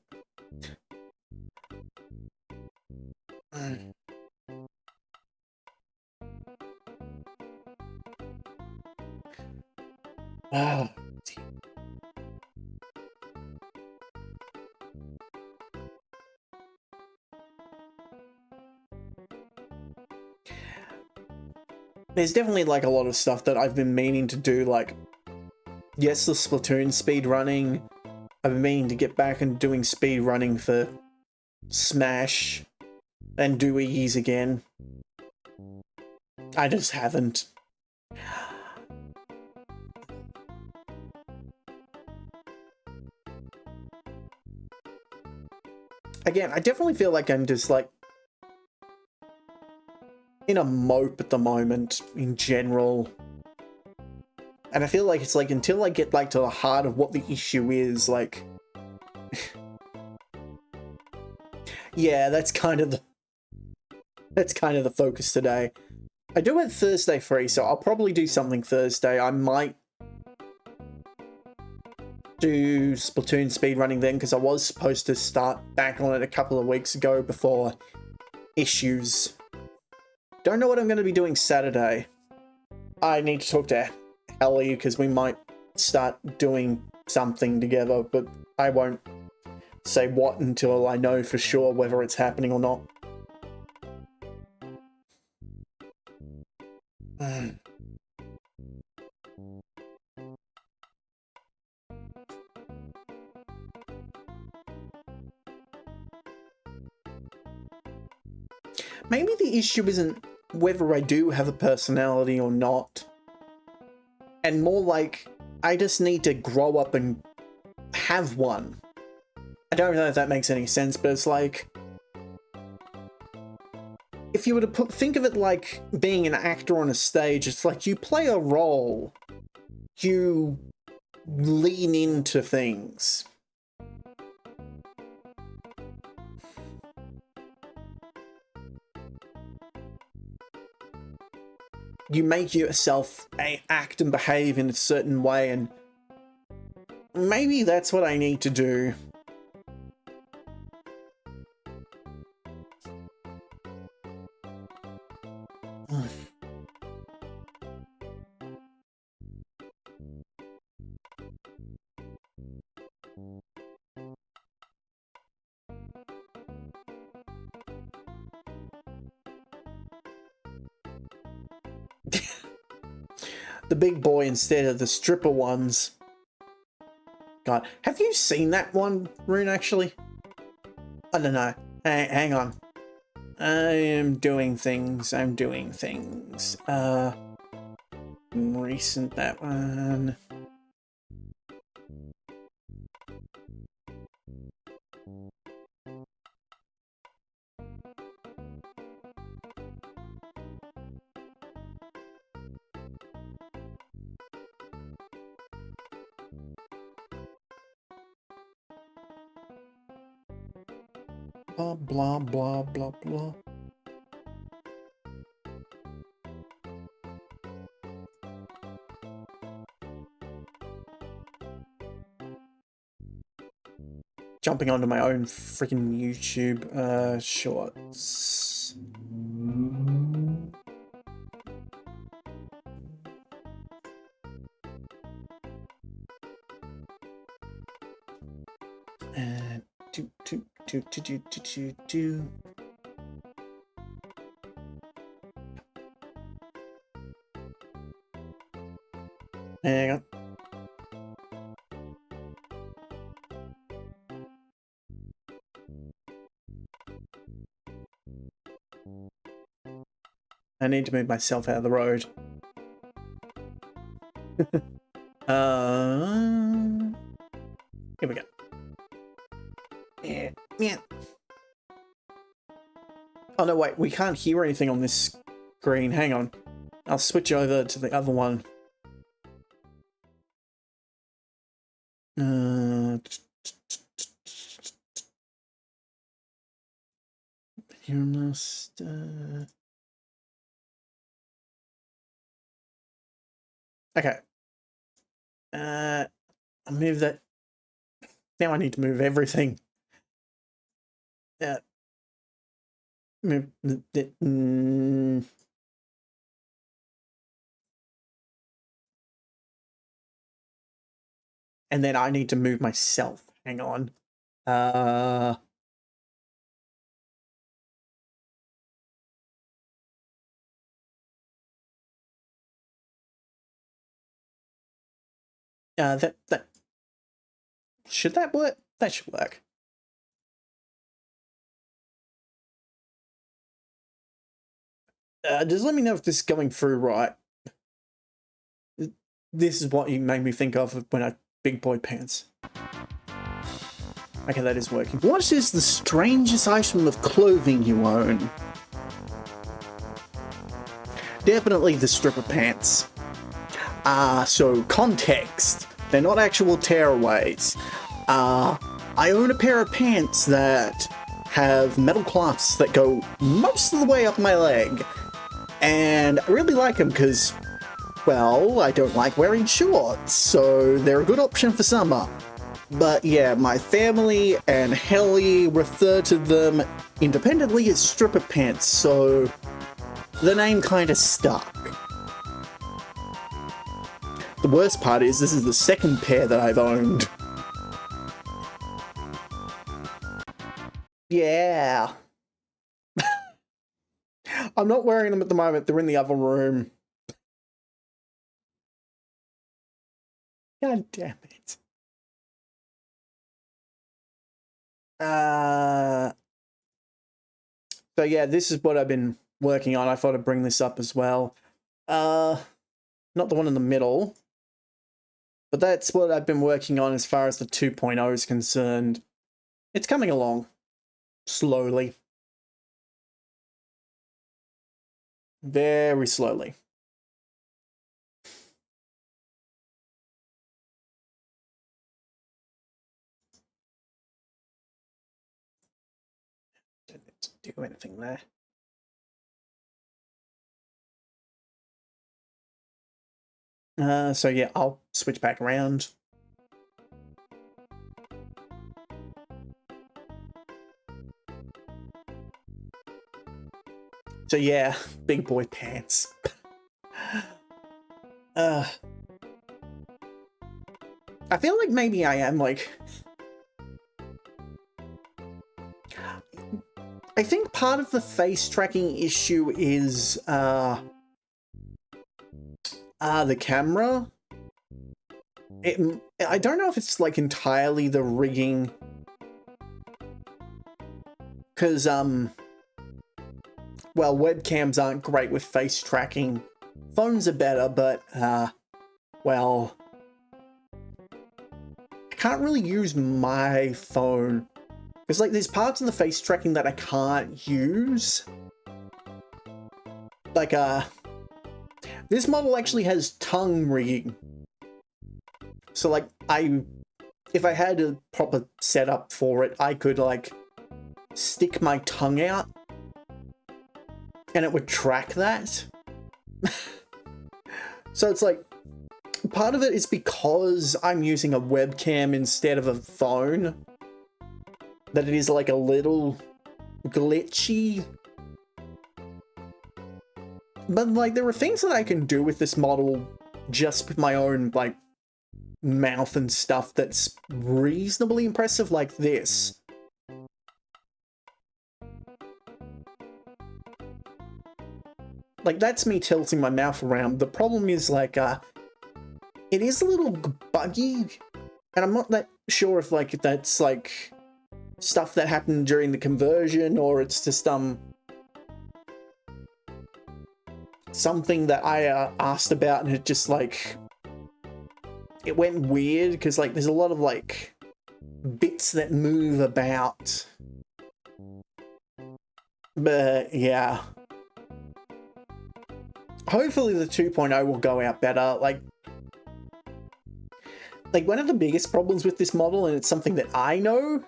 [SPEAKER 1] Ah. There's definitely, like, a lot of stuff that I've been meaning to do, like, yes, the Splatoon speed running. I've been meaning to get back and doing speed running for Smash and do E's again. I just haven't. Again, I definitely feel like I'm just, like, in a mope at the moment, in general. And I feel like it's like, until I get, like, to the heart of what the issue is, like... yeah, that's kind of the focus today. I do have Thursday free, so I'll probably do something Thursday. I might do Splatoon speedrunning then, because I was supposed to start back on it a couple of weeks ago before issues. Don't know what I'm going to be doing Saturday. I need to talk to Ellie, because we might start doing something together, but I won't say what until I know for sure whether it's happening or not. Maybe the issue isn't whether I do have a personality or not, and more like, I just need to grow up and have one. I don't know if that makes any sense, but it's like, if you were to think of it like being an actor on a stage, it's like you play a role, you lean into things. You make yourself act and behave in a certain way, and maybe that's what I need to do. The big boy instead of the stripper ones. God, have you seen that one, Rune, actually? I don't know. Hey, hang on. I am doing things. Recent, that one. Blah, blah, blah, blah, blah. Jumping onto my own freaking YouTube shorts. Do. Hang on. I need to move myself out of the road. Here we go. Yeah. Oh no, wait, we can't hear anything on this screen. Hang on. I'll switch over to the other one. You must, okay. I'll move that. Now I need to move everything. Move it. And then I need to move myself. Hang on. That should that work? That should work. Just let me know if this is going through right. This is what you made me think of when I big boy pants. Okay, that is working. What is the strangest item of clothing you own? Definitely the stripper pants. So context. They're not actual tearaways. I own a pair of pants that have metal clasps that go most of the way up my leg. And I really like them because, well, I don't like wearing shorts, so they're a good option for summer. But yeah, my family and Helly refer to them independently as stripper pants, so the name kinda stuck. The worst part is this is the second pair that I've owned. Yeah. I'm not wearing them at the moment, they're in the other room. God damn it. So yeah, this is what I've been working on. I thought I'd bring this up as well. Not the one in the middle, but that's what I've been working on as far as the 2.0 is concerned. It's coming along slowly. Very slowly. Don't need to do anything there. So yeah, I'll switch back around. So yeah, big boy pants. I feel like maybe I am like... I think part of the face tracking issue is the camera. I don't know if it's like entirely the rigging, because well, webcams aren't great with face tracking. Phones are better, but well, I can't really use my phone. Because like there's parts of the face tracking that I can't use. Like this model actually has tongue rigging. So like if I had a proper setup for it, I could like stick my tongue out and it would track that. So it's like, part of it is because I'm using a webcam instead of a phone, that it is like a little glitchy. But like there are things that I can do with this model just with my own like mouth and stuff that's reasonably impressive, like this. Like that's me tilting my mouth around. The problem is like it is a little buggy, and I'm not that sure if like that's like stuff that happened during the conversion or it's just something that I asked about and it just like it went weird, because like there's a lot of like bits that move about. But yeah, hopefully the 2.0 will go out better. Like like, one of the biggest problems with this model, and it's something that I know,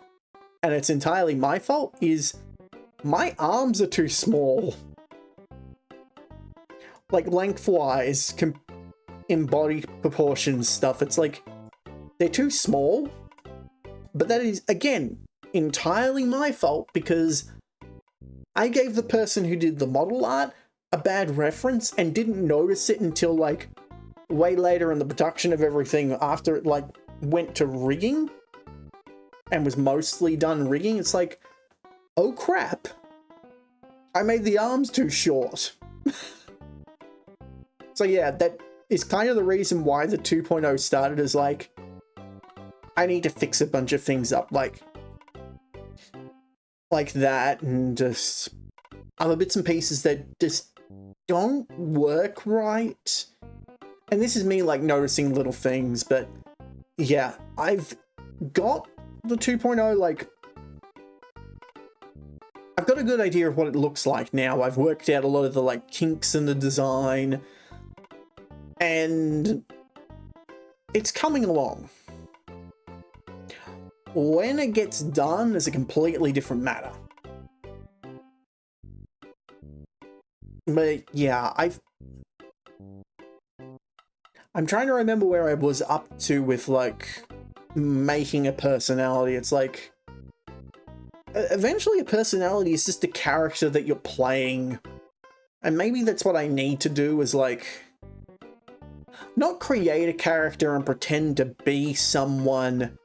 [SPEAKER 1] and it's entirely my fault, is my arms are too small. Like, lengthwise, in body proportions stuff, it's like, they're too small. But that is, again, entirely my fault, because I gave the person who did the model art a bad reference and didn't notice it until, like, way later in the production of everything, after it, like, went to rigging and was mostly done rigging. It's like, oh crap, I made the arms too short. So yeah, that is kind of the reason why the 2.0 started as like, I need to fix a bunch of things up, like that, and just other bits and pieces that just don't work right. And this is me, like, noticing little things, but yeah, I've got the 2.0, like, I've got a good idea of what it looks like now. I've worked out a lot of the, like, kinks in the design, and it's coming along. When it gets done is a completely different matter. But yeah, I'm trying to remember where I was up to with, like, making a personality. It's like, eventually a personality is just a character that you're playing. And maybe that's what I need to do, is, like, not create a character and pretend to be someone,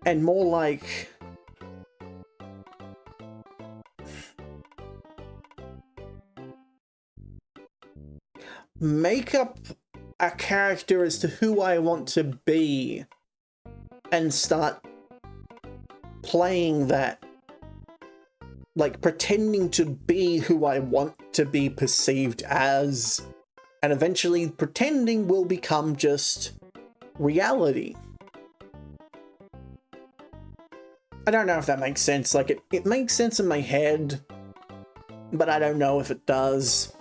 [SPEAKER 1] and more like, make up a character as to who I want to be and start playing that, like, pretending to be who I want to be perceived as, and eventually pretending will become just reality. I don't know if that makes sense. Like, it makes sense in my head, but I don't know if it does.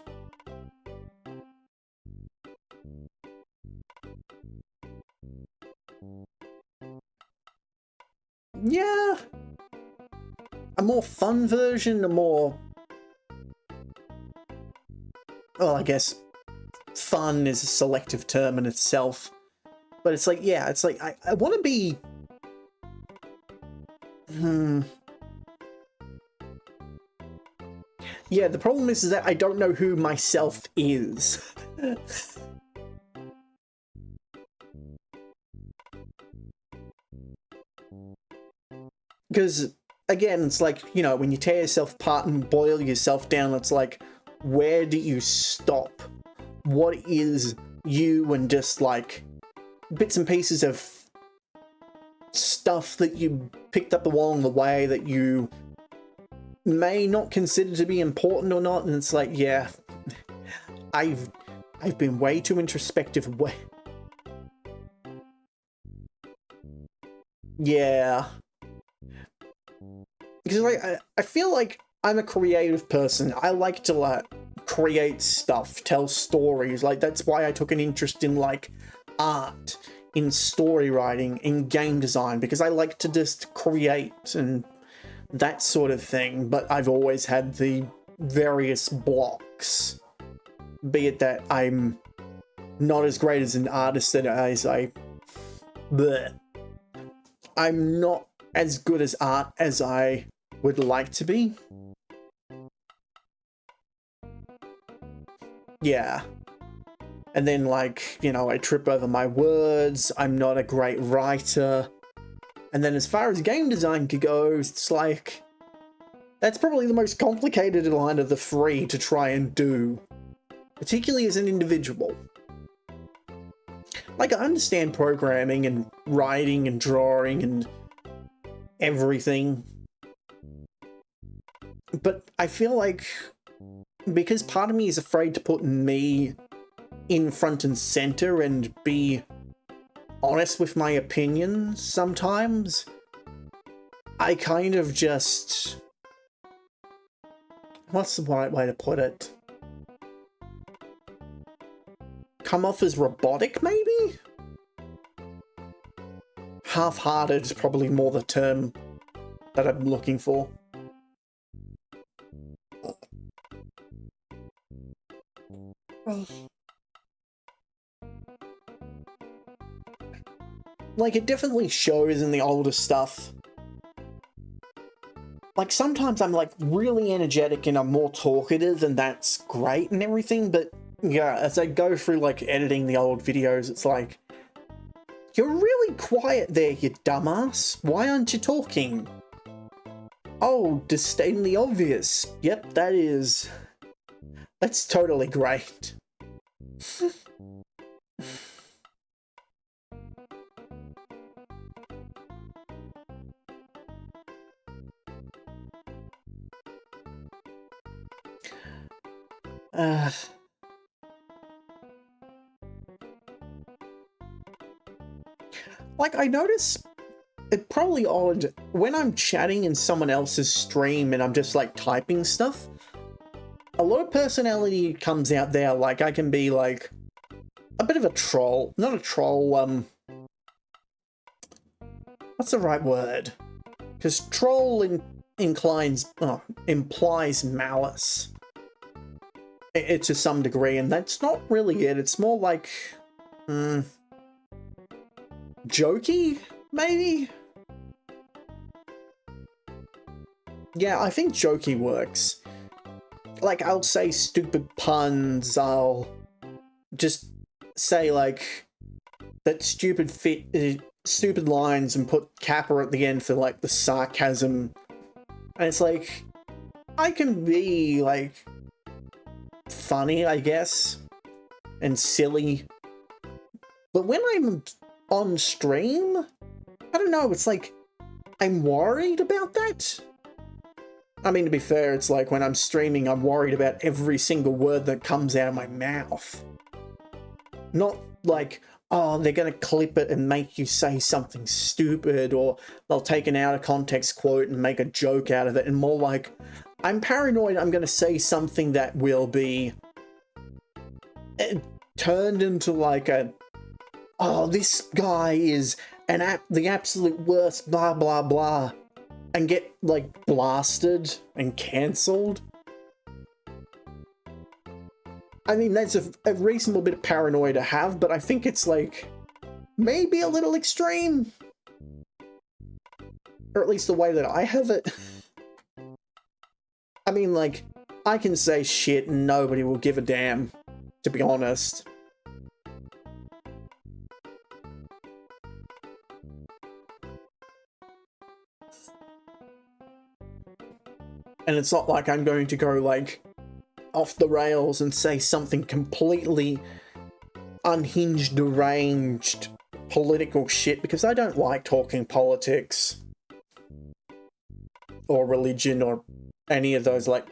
[SPEAKER 1] Yeah. A more fun version, a more... well, I guess fun is a selective term in itself. But it's like, yeah, it's like, I want to be... Yeah, the problem is that I don't know who myself is. Because, again, it's like, you know, when you tear yourself apart and boil yourself down, it's like, where do you stop? What is you, and just, like, bits and pieces of stuff that you picked up along the way that you may not consider to be important or not, and it's like, yeah, I've been way too introspective. Yeah. Because, like, I feel like I'm a creative person. I like to, like, create stuff, tell stories. Like, that's why I took an interest in, like, art, in story writing, in game design, because I like to just create and that sort of thing. But I've always had the various blocks, be it that I'm not as great as an artist as I'm not as good as art as I would like to be. Yeah. And then, like, you know, I trip over my words, I'm not a great writer. And then as far as game design goes, it's like, that's probably the most complicated line of the three to try and do, particularly as an individual. Like, I understand programming and writing and drawing and everything, but I feel like, because part of me is afraid to put me in front and center and be honest with my opinions sometimes, I kind of just... what's the right way to put it? Come off as robotic, maybe? half-hearted is probably more the term that I'm looking for. Like, it definitely shows in the older stuff. Like, sometimes I'm, like, really energetic and I'm more talkative, and that's great and everything, but, yeah, as I go through, like, editing the old videos, it's like, you're really quiet there, you dumbass. Why aren't you talking? Oh, just stating the obvious. Yep, that's totally great. Like, I notice it's probably odd when I'm chatting in someone else's stream and I'm just like typing stuff. A lot of personality comes out there. Like, I can be like a bit of a troll. Not a troll, what's the right word? Because troll implies malice. It to some degree, and that's not really it. It's more like, jokey, maybe? Yeah, I think jokey works. Like, I'll say stupid puns, I'll just say, like, that stupid lines and put Kappa at the end for, like, the sarcasm. And it's like, I can be, like, funny, I guess, and silly. But when I'm on stream, I don't know, it's like, I'm worried about that. I mean, to be fair, it's like when I'm streaming, I'm worried about every single word that comes out of my mouth. Not like, oh, they're gonna clip it and make you say something stupid, or they'll take an out of context quote and make a joke out of it, and more like, I'm paranoid I'm gonna say something that will be turned into like a, oh, this guy is the absolute worst, blah, blah, blah, and get, like, blasted and cancelled. I mean, that's a reasonable bit of paranoia to have, but I think it's, like, maybe a little extreme. Or at least the way that I have it. I mean, like, I can say shit and nobody will give a damn, to be honest. And it's not like I'm going to go, like, off the rails and say something completely unhinged, deranged, political shit, because I don't like talking politics. Or religion, or any of those, like,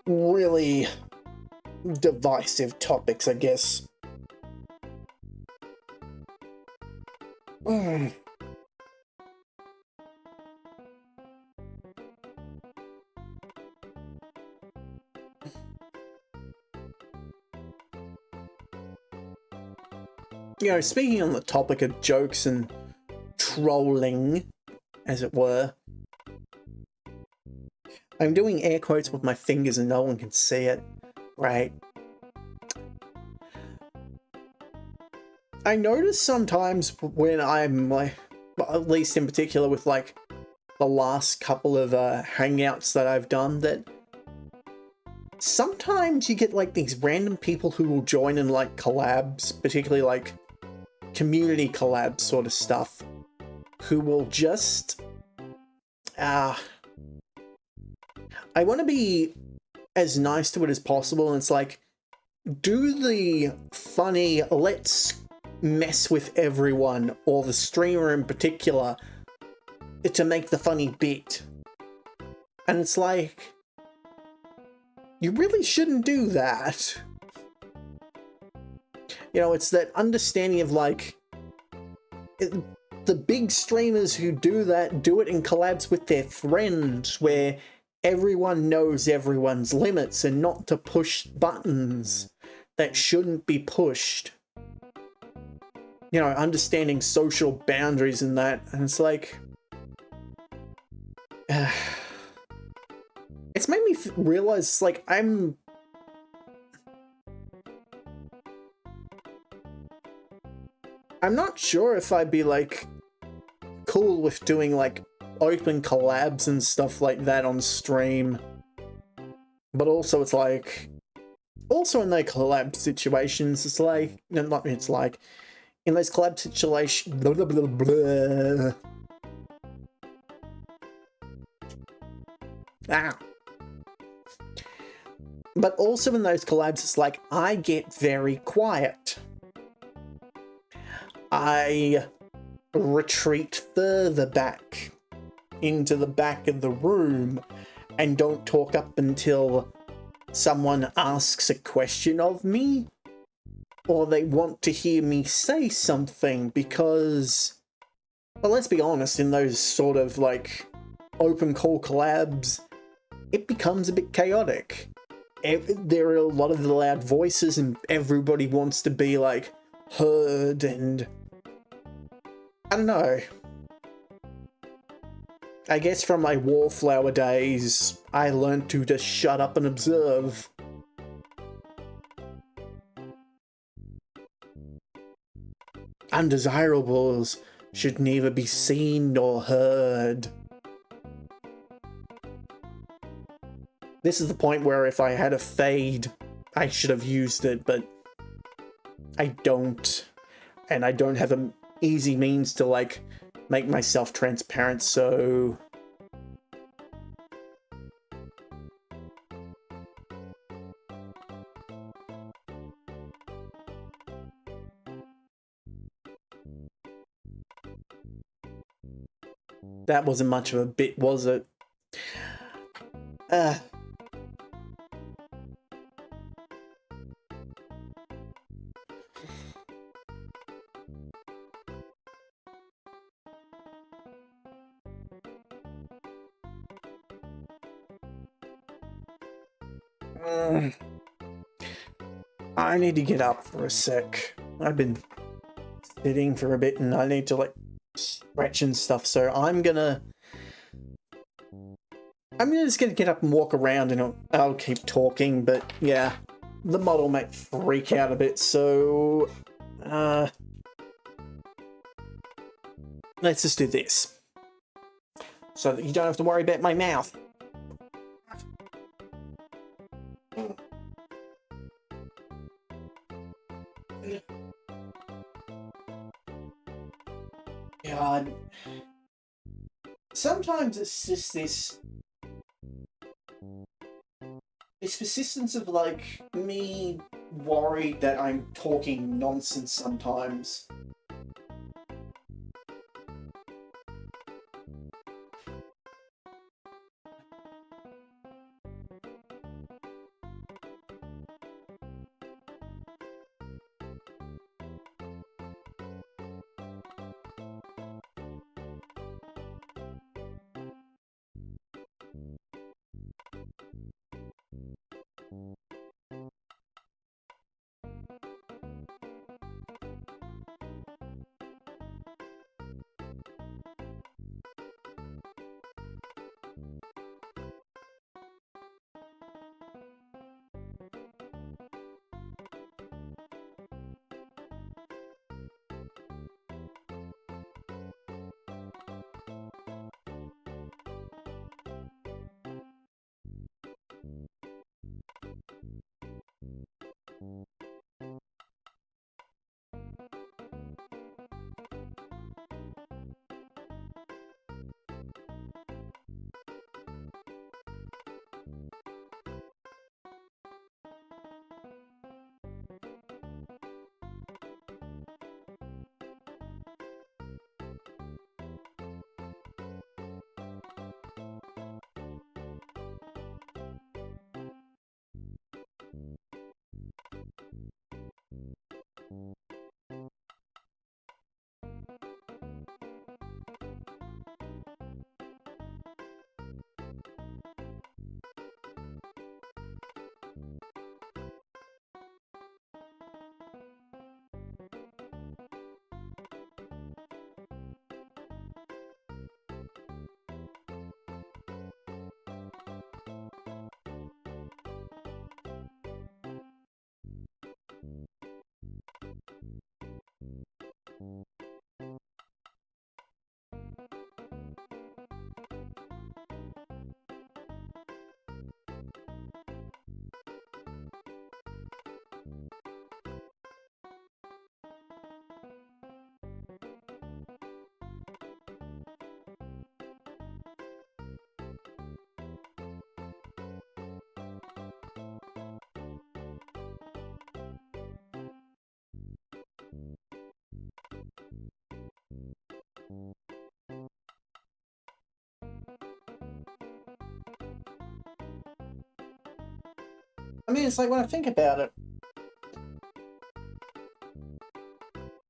[SPEAKER 1] really divisive topics, I guess. You know, speaking on the topic of jokes and trolling, as it were, I'm doing air quotes with my fingers and no one can see it, right? I notice sometimes when I'm, like, at least in particular with, like, the last couple of hangouts that I've done, that sometimes you get, like, these random people who will join in, like, collabs, particularly, like, community collab sort of stuff, who will just, I want to be as nice to it as possible, and it's like, do the funny, let's mess with everyone, or the streamer in particular, to make the funny bit. And it's like, you really shouldn't do that. You know, it's that understanding of, like, the big streamers who do that do it in collabs with their friends, where everyone knows everyone's limits and not to push buttons that shouldn't be pushed. you know, understanding social boundaries and that, and it's like, it's made me realize, like, I'm not sure if I'd be, like, cool with doing, like, open collabs and stuff like that on stream. But also, it's like, also in those collab situations, it's like, no, not it's like, in those collab situations, blah, blah, blah, blah. Ah. But also in those collabs, it's like, I get very quiet. I retreat further back into the back of the room and don't talk up until someone asks a question of me, or they want to hear me say something, because, well, let's be honest, in those sort of, like, open call collabs, it becomes a bit chaotic. There are a lot of the loud voices and everybody wants to be, like, heard, and I don't know. I guess from my wallflower days, I learned to just shut up and observe. Undesirables should neither be seen nor heard. This is the point where if I had a fade, I should have used it, but I don't. And I don't have an easy means to, like, make myself transparent, so... That wasn't much of a bit, was it? I need to get up for a sec. I've been sitting for a bit and I need to, like, stretch and stuff, so I'm just gonna get up and walk around and I'll keep talking, but yeah, the model might freak out a bit, so let's just do this. So that you don't have to worry about my mouth. God. Sometimes it's just this persistence of, like, me worried that I'm talking nonsense sometimes. I mean, it's like when I think about it,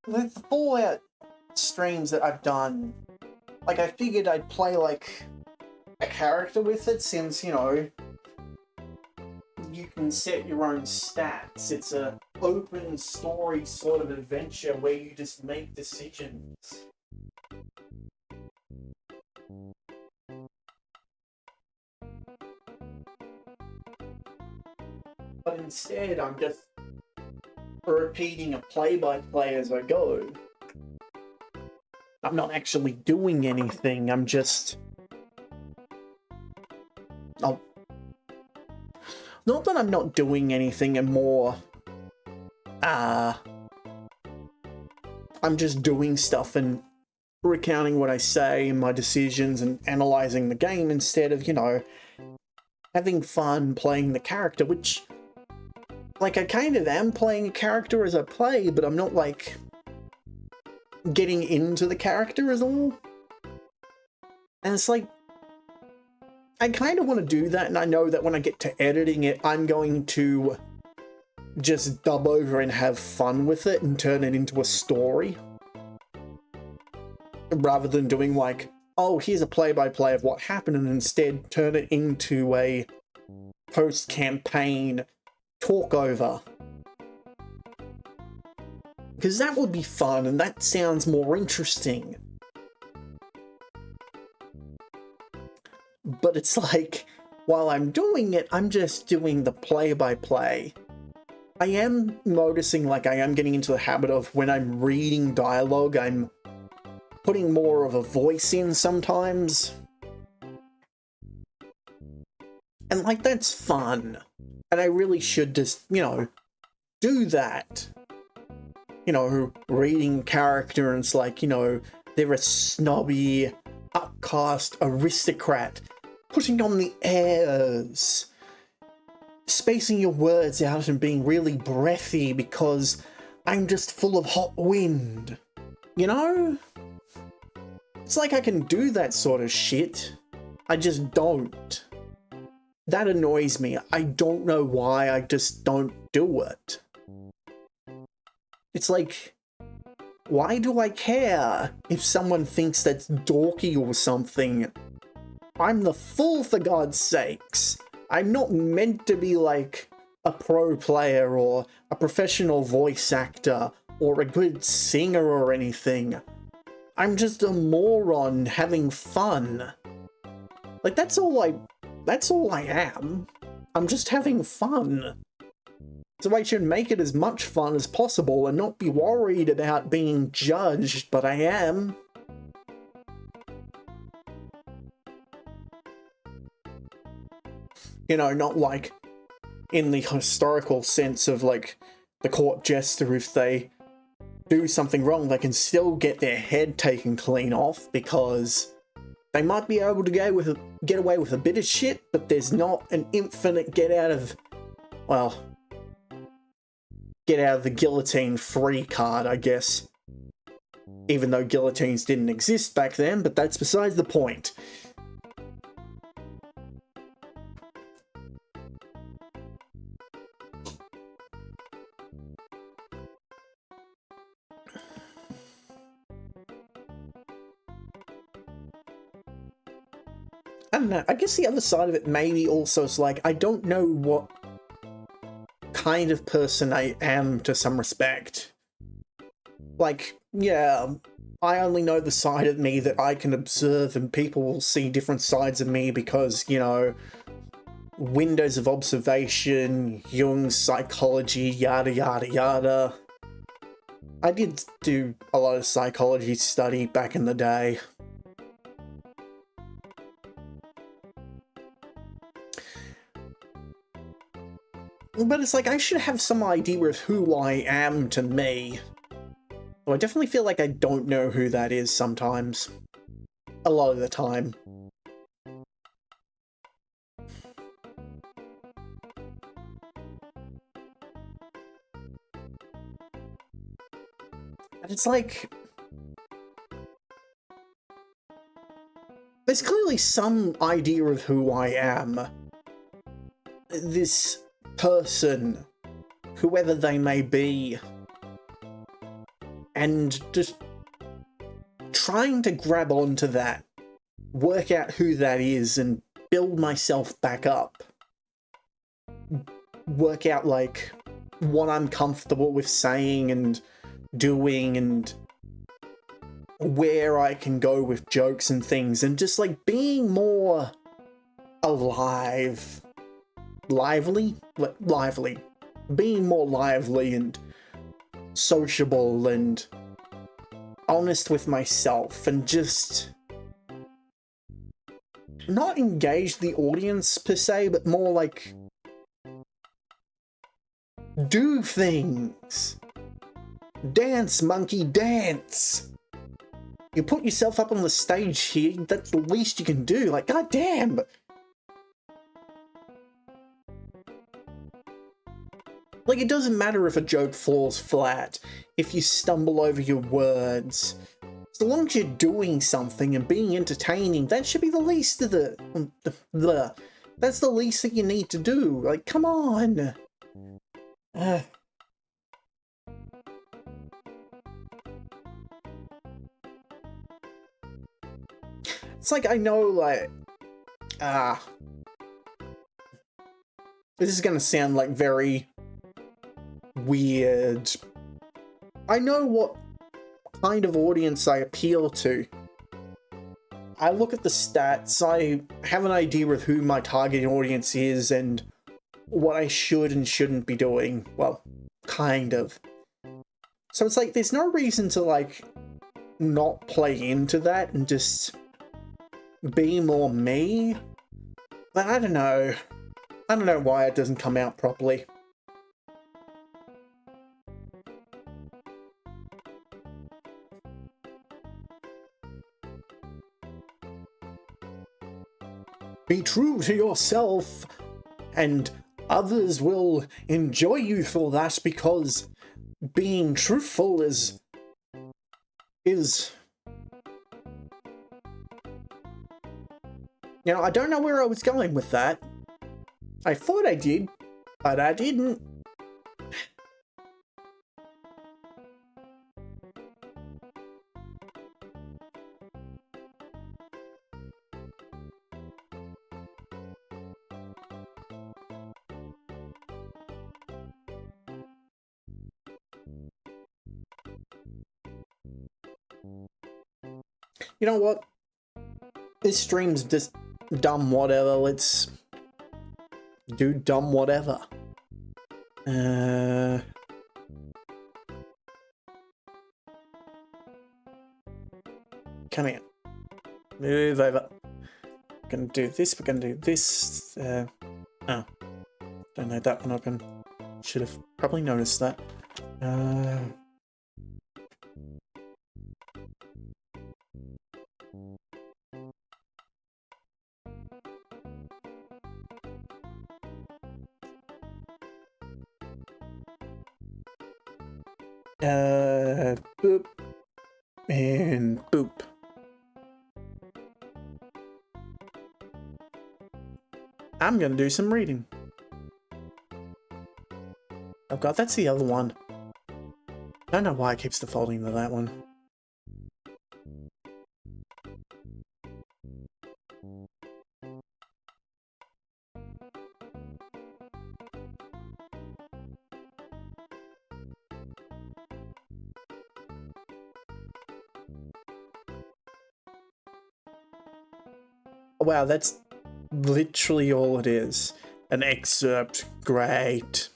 [SPEAKER 1] the Fallout streams that I've done, like I figured I'd play like a character with it since, you know, you can set your own stats. It's a open story sort of adventure where you just make decisions. But instead, I'm just repeating a play-by-play as I go. I'm not actually doing anything, I'm just... Oh. Not that I'm not doing anything, and more... I'm just doing stuff and recounting what I say and my decisions and analysing the game instead of, you know, having fun playing the character, which... Like, I kind of am playing a character as I play, but I'm not, like, getting into the character at all. And it's like, I kind of want to do that, and I know that when I get to editing it, I'm going to just dub over and have fun with it and turn it into a story. Rather than doing, like, oh, here's a play-by-play of what happened, and instead turn it into a post-campaign talk over. Because that would be fun, and that sounds more interesting. But it's like, while I'm doing it, I'm just doing the play-by-play. I am noticing, like, I am getting into the habit of when I'm reading dialogue, I'm putting more of a voice in sometimes. And, like, that's fun. And I really should just, you know, do that. You know, reading character, and it's like, you know, they're a snobby, upcast aristocrat, putting on the airs, spacing your words out and being really breathy because I'm just full of hot wind. You know? It's like I can do that sort of shit. I just don't. That annoys me. I don't know why, I just don't do it. It's like, why do I care if someone thinks that's dorky or something? I'm the fool, for God's sakes. I'm not meant to be like a pro player or a professional voice actor or a good singer or anything. I'm just a moron having fun. Like, that's all I am. I'm just having fun. So I should make it as much fun as possible and not be worried about being judged, but I am. You know, not like in the historical sense of like the court jester, if they do something wrong, they can still get their head taken clean off because they might be able to get away with a bit of shit, but there's not an infinite get out of the guillotine free card, I guess. Even though guillotines didn't exist back then, but that's besides the point. I don't know, I guess the other side of it maybe also is like, I don't know what kind of person I am to some respect. Like, yeah, I only know the side of me that I can observe, and people will see different sides of me because, you know, windows of observation, Jung's psychology, yada yada yada. I did do a lot of psychology study back in the day. But it's like, I should have some idea of who I am to me. So I definitely feel like I don't know who that is sometimes. A lot of the time. And it's like, there's clearly some idea of who I am. This person, whoever they may be, and just trying to grab onto that, work out who that is, and build myself back up. Work out, like, what I'm comfortable with saying and doing, and where I can go with jokes and things, and just, like, being more alive. Lively? Being more lively and sociable and honest with myself, and just not engage the audience per se, but more like do things. Dance, monkey, dance. You put yourself up on the stage here, that's the least you can do. Like, goddamn. Like, it doesn't matter if a joke falls flat, if you stumble over your words. So long as you're doing something and being entertaining, that should be the least of that's the least that you need to do. Like, come on. It's like, I know, like, this is gonna sound like very weird. I know what kind of audience I appeal to. I look at the stats, I have an idea of who my target audience is and what I should and shouldn't be doing. Well, kind of. So it's like, there's no reason to, like, not play into that and just be more me. But I don't know. I don't know why it doesn't come out properly. Be true to yourself, and others will enjoy you for that, because being truthful is... You know, I don't know where I was going with that. I thought I did, but I didn't. You know what? This stream's just dumb whatever. Let's do dumb whatever. Come here. Move over. We're gonna do this, we're gonna do this. Oh. Don't know that one open. Should have probably noticed that. Boop. And boop. I'm gonna do some reading. Oh god, that's the other one. I don't know why it keeps defaulting to that one. Wow, that's literally all it is. An excerpt. Great.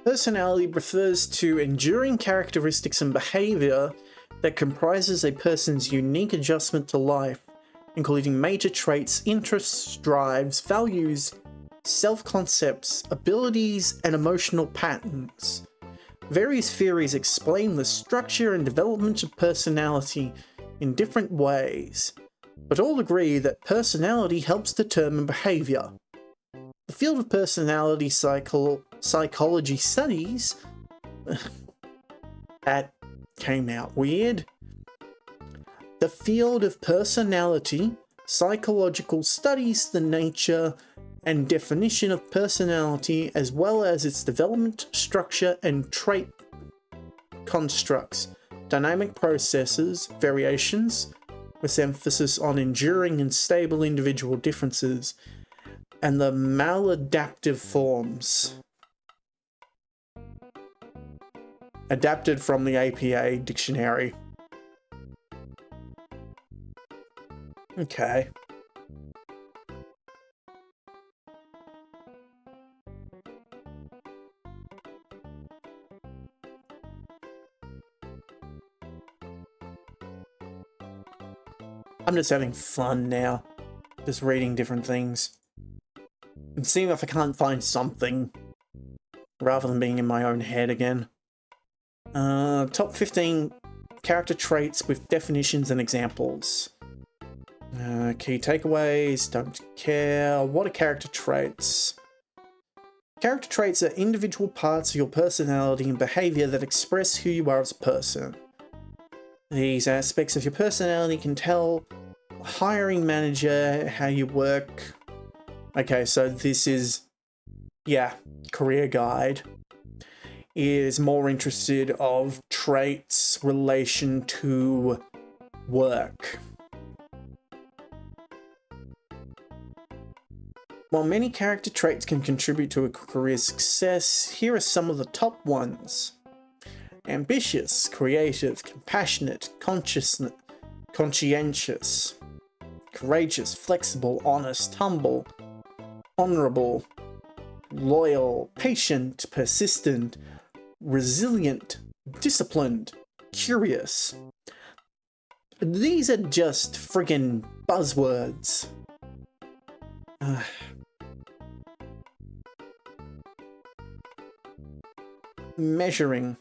[SPEAKER 1] Personality refers to enduring characteristics and behavior that comprises a person's unique adjustment to life, including major traits, interests, drives, values, self-concepts, abilities, and emotional patterns. Various theories explain the structure and development of personality in different ways, but all agree that personality helps determine behavior. The field of personality psychology studies... that came out weird. The field of personality psychological studies the nature and definition of personality as well as its development, structure, and trait constructs, dynamic processes, variations, with emphasis on enduring and stable individual differences, and the maladaptive forms. Adapted from the APA dictionary. Okay. I'm just having fun now. Just reading different things. And seeing if I can't find something. Rather than being in my own head again. Top 15 character traits with definitions and examples. Key takeaways, don't care. What are character traits? Character traits are individual parts of your personality and behavior that express who you are as a person. These aspects of your personality can tell a hiring manager how you work. Okay, so this is, yeah, career guide. Is more interested of traits relation to work. While many character traits can contribute to a career's success, here are some of the top ones. Ambitious, creative, compassionate, conscientious, courageous, flexible, honest, humble, honorable, loyal, patient, persistent, resilient, disciplined, curious. These are just friggin' buzzwords. Measuring.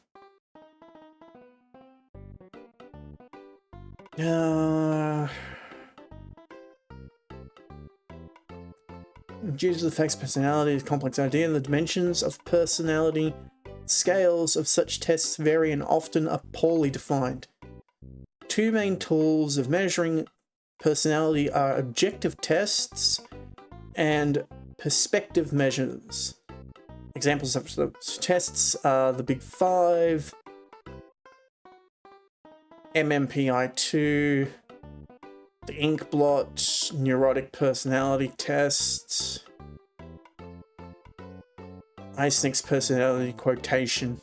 [SPEAKER 1] Due to the facts of personality is a complex idea, and the dimensions of personality scales of such tests vary and often are poorly defined. Two main tools of measuring personality are objective tests and perspective measures. Examples of those tests are the Big Five, MMPI-2, the Inkblot neurotic personality test, Eysenck's personality quotation.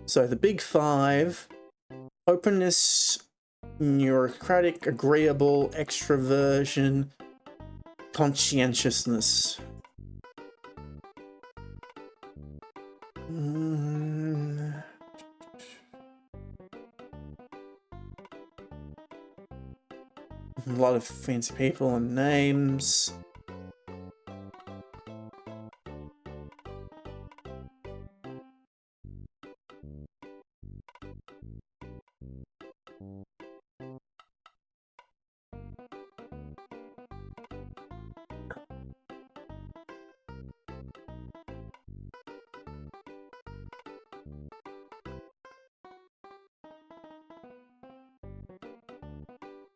[SPEAKER 1] So the Big Five: openness, neurocratic, agreeable, extroversion, conscientiousness. A lot of fancy people and names.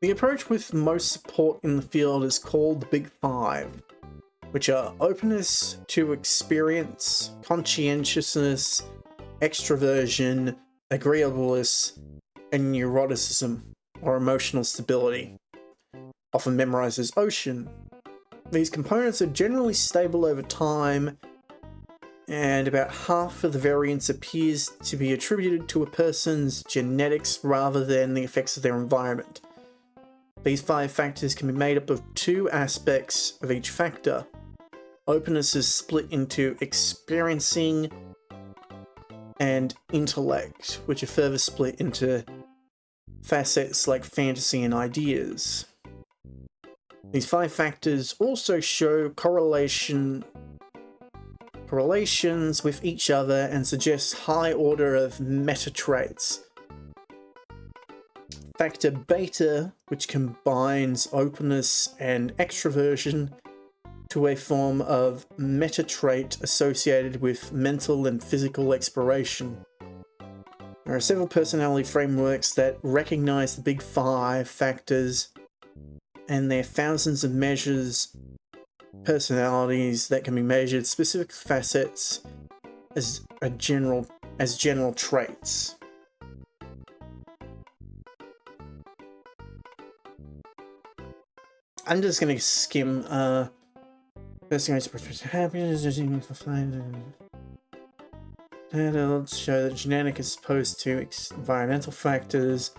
[SPEAKER 1] The approach with most support in the field is called the Big Five, which are openness to experience, conscientiousness, extroversion, agreeableness, and neuroticism, or emotional stability, often memorized as ocean. These components are generally stable over time, and about half of the variance appears to be attributed to a person's genetics rather than the effects of their environment. These five factors can be made up of two aspects of each factor. Openness is split into experiencing and intellect, which are further split into facets like fantasy and ideas. These five factors also show correlations with each other and suggest high order of meta traits. factor beta, which combines openness and extroversion to a form of meta trait associated with mental and physical exploration. There are several personality frameworks that recognize the big 5 factors, and there are thousands of measures, personalities that can be measured, specific facets as general traits. I'm just gonna skim. Personalities express happiness. Adults show that genetic is opposed to environmental factors.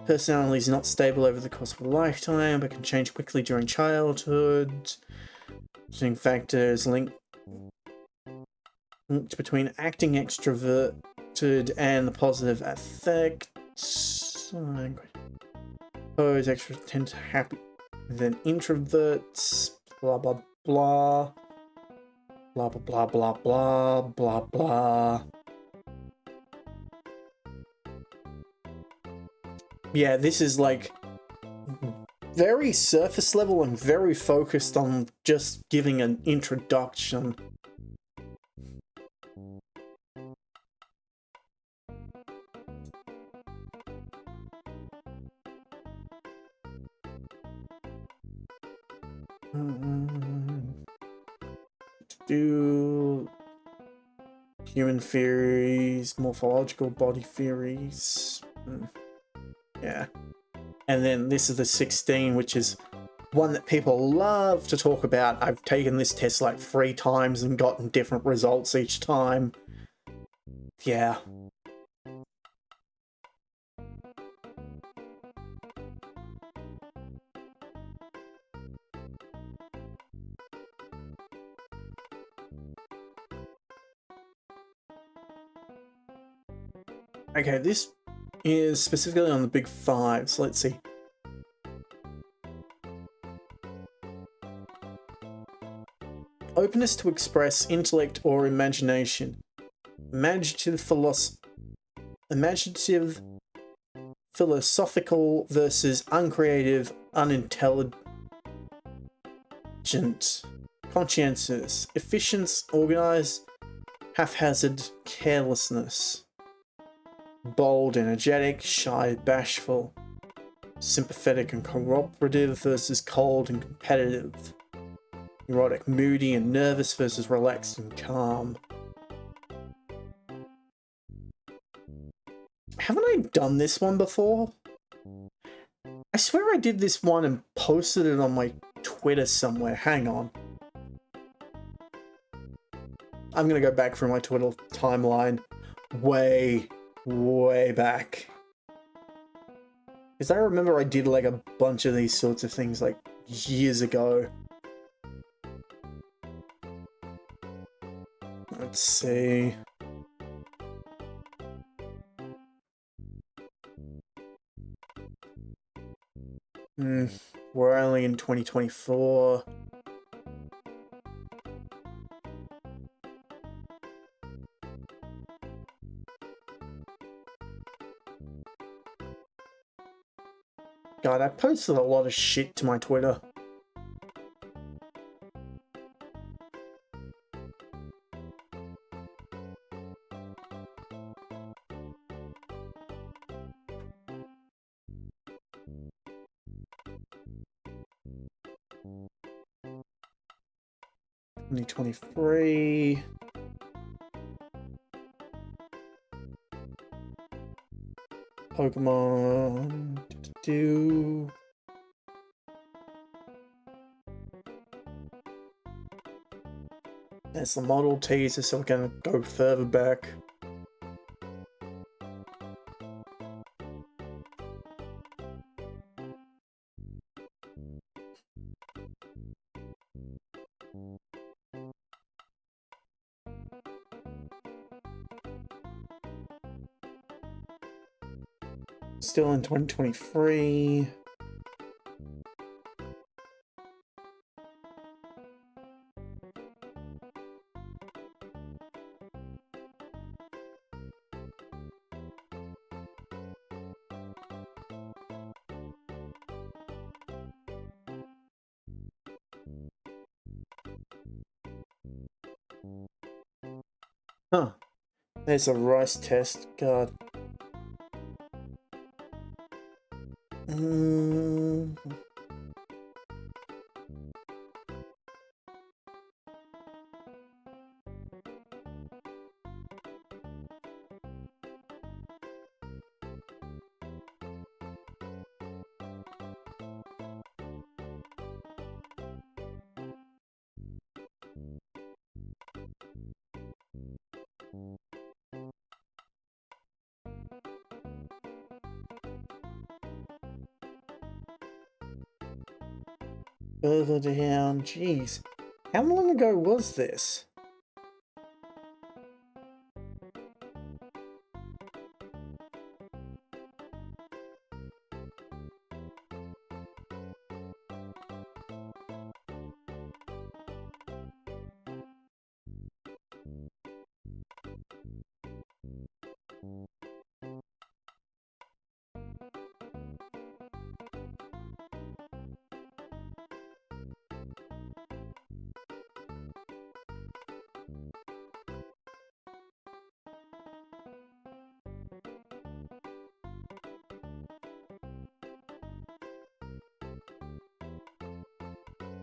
[SPEAKER 1] Personality is not stable over the course of a lifetime, but can change quickly during childhood. Swing factors linked between acting extroverted and the positive affects. Extroverts tend to happy than introverts. Blah blah blah. Blah blah blah blah blah blah. Yeah, this is like very surface level and very focused on just giving an introduction. Do human theories, morphological body theories. Yeah. And then this is the 16, which is one that people love to talk about. I've taken this test like 3 times and gotten different results each time. Yeah. Okay, this is specifically on the big 5, so let's see. Openness to express intellect or imagination. Imaginative philosophical versus uncreative, unintelligent. Conscientious. Efficient, organized, haphazard, carelessness. Bold, energetic, shy, bashful. Sympathetic and cooperative versus cold and competitive. Neurotic, moody, and nervous versus relaxed and calm. Haven't I done this one before? I swear I did this one and posted it on my Twitter somewhere. Hang on. I'm gonna go back through my Twitter timeline way back. Because I remember I did like a bunch of these sorts of things like years ago. Let's see. We're only in 2024. God, I posted a lot of shit to my Twitter. $2023. Pokemon. That's the model teaser, so we're gonna go further back. Still in 2023. Huh. There's a rice test. God. Mm. Further down. Jeez. How long ago was this?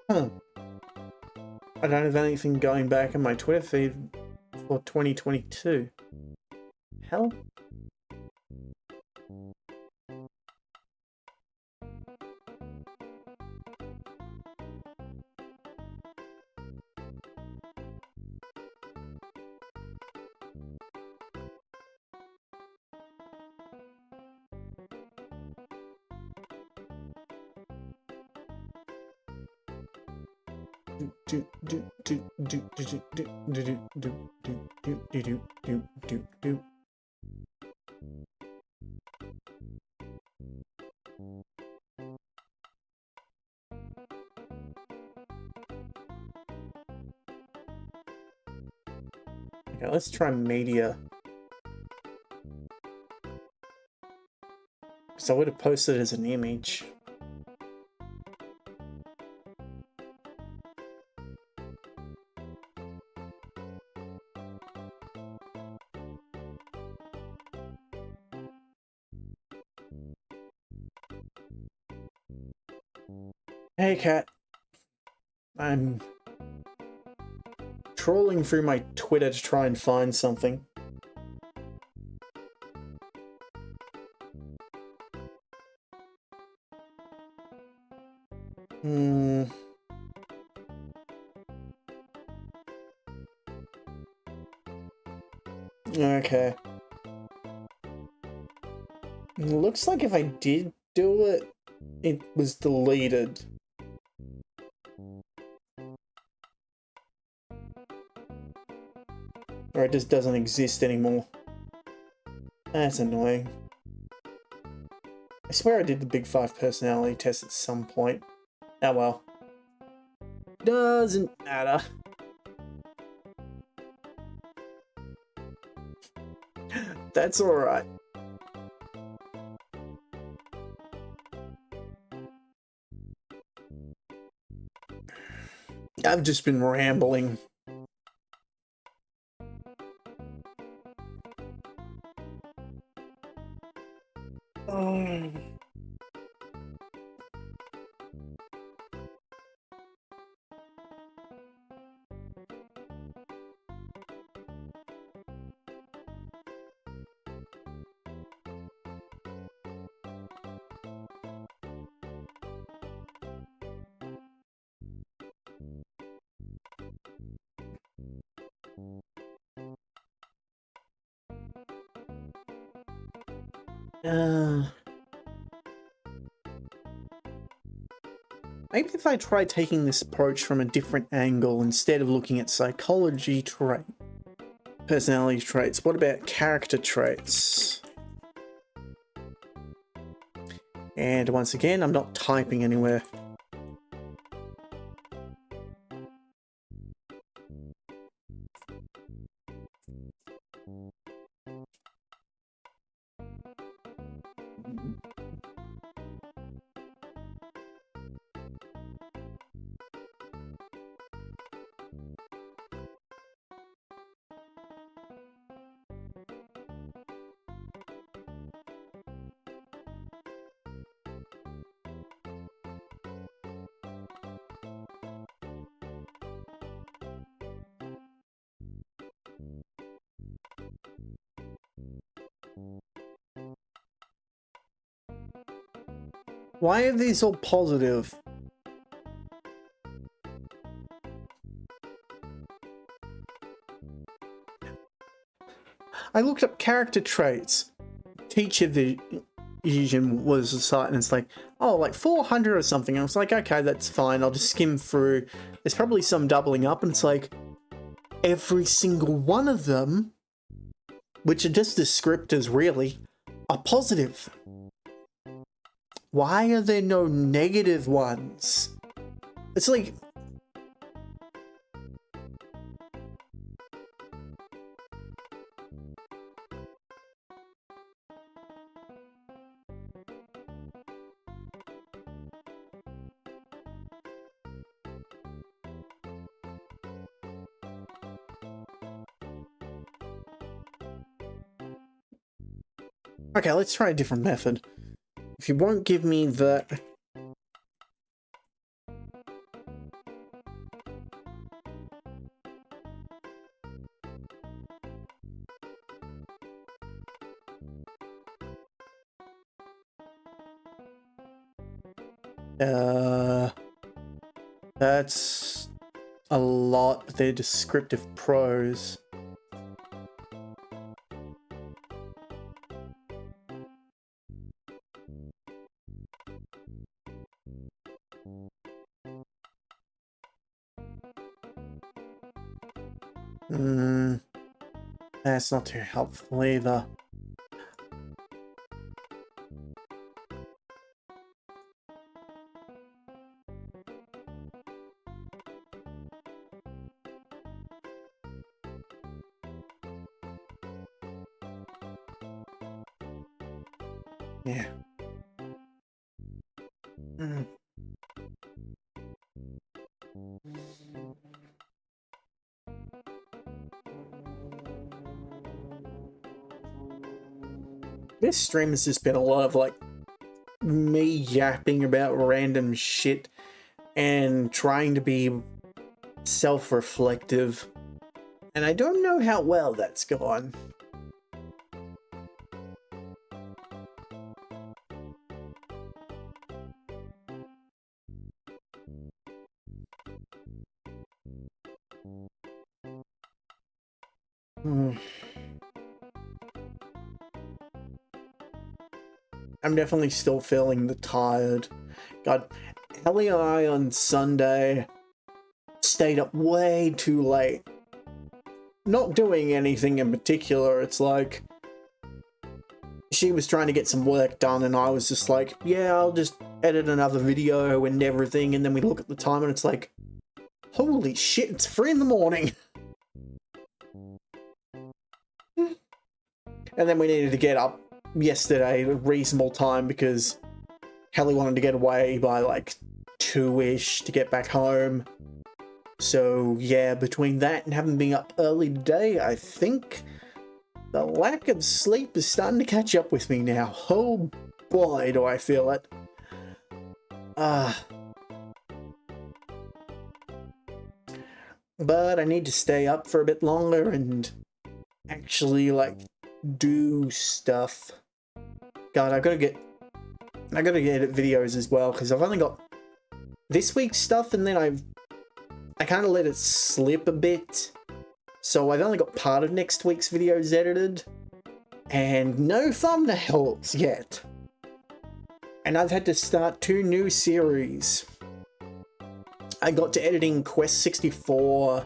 [SPEAKER 1] Huh. I don't have anything going back in my Twitter feed for 2022. Hell? Okay, let's try media. Because I would have posted it as an image. Hey, cat. I'm trawling through my Twitter to try and find something. Okay. Looks like if I did do it, it was deleted. Or it just doesn't exist anymore. That's annoying. I swear I did the Big 5 personality test at some point. Oh well. Doesn't matter. That's alright. I've just been rambling. Maybe if I try taking this approach from a different angle instead of looking at psychology personality traits, what about character traits? And once again, I'm not typing anywhere. Why are these all positive? I looked up character traits. Teacher vision was a site, and it's like, oh, like 400 or something. I was like, okay, that's fine. I'll just skim through. There's probably some doubling up, and it's like every single one of them, which are just descriptors really, are positive. Why are there no negative ones? It's like... Okay, let's try a different method. If you won't give me the... That's a lot. They're descriptive prose. That's not too helpful either. Yeah. This stream has just been a lot of, like, me yapping about random shit and trying to be self-reflective. And I don't know how well that's gone. I'm definitely still feeling the tired. God, Ellie and I on Sunday stayed up way too late. Not doing anything in particular, it's like... she was trying to get some work done and I was just like, yeah, I'll just edit another video and everything, and then we look at the time and it's like, holy shit, it's 3 in the morning! And then we needed to get up yesterday at a reasonable time because Hallie wanted to get away by like 2-ish to get back home. So yeah, between that and having been up early today, I think the lack of sleep is starting to catch up with me now. Oh boy, do I feel it. But I need to stay up for a bit longer and actually, like, do stuff. God, I gotta get edit videos as well, because I've only got this week's stuff, and then I kind of let it slip a bit. So I've only got part of next week's videos edited, and no thumbnails yet. And I've had to start 2 new series. I got to editing Quest 64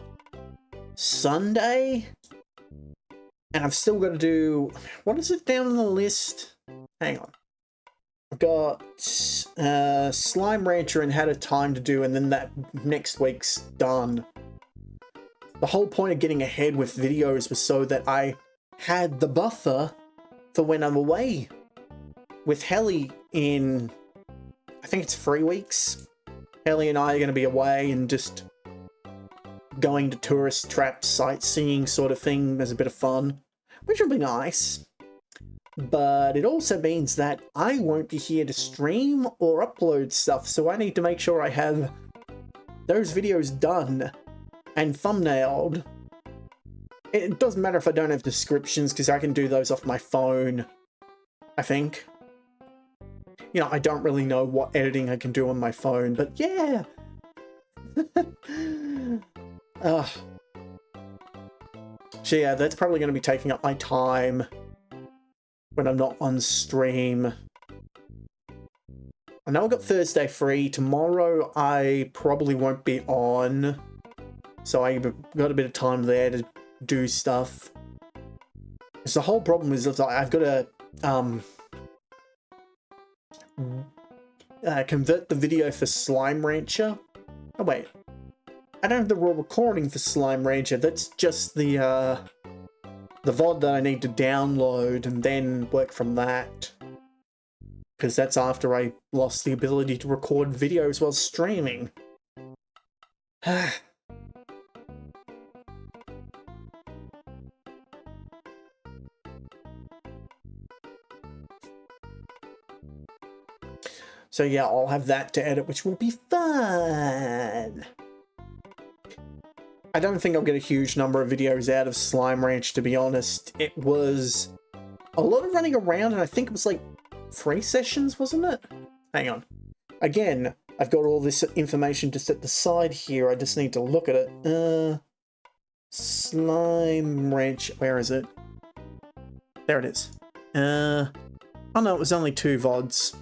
[SPEAKER 1] Sunday, and I've still got to do... what is it down on the list? Hang on. I've got Slime Rancher and Had a Time to do, and then that next week's done. The whole point of getting ahead with videos was so that I had the buffer for when I'm away. With Helly in, I think it's 3 weeks. Helly and I are going to be away and just going to tourist traps, sightseeing sort of thing as a bit of fun, which will be nice. But it also means that I won't be here to stream or upload stuff, so I need to make sure I have those videos done and thumbnailed. It doesn't matter if I don't have descriptions, because I can do those off my phone, I think. you know, I don't really know what editing I can do on my phone, but yeah. So yeah, that's probably going to be taking up my time when I'm not on stream. I know I've got Thursday free. Tomorrow I probably won't be on, so I've got a bit of time there to do stuff. So the whole problem is that I've got to convert the video for Slime Rancher. Oh wait, I don't have the raw recording for Slime Rancher. That's just the VOD that I need to download and then work from that. Because that's after I lost the ability to record videos while streaming. So yeah, I'll have that to edit, which will be fun. I don't think I'll get a huge number of videos out of Slime Ranch, to be honest. It was a lot of running around, and I think it was like 3 sessions, wasn't it? Hang on. Again, I've got all this information just at the side here. I just need to look at it. Slime Ranch, where is it? There it is. Oh no, it was only 2 VODs.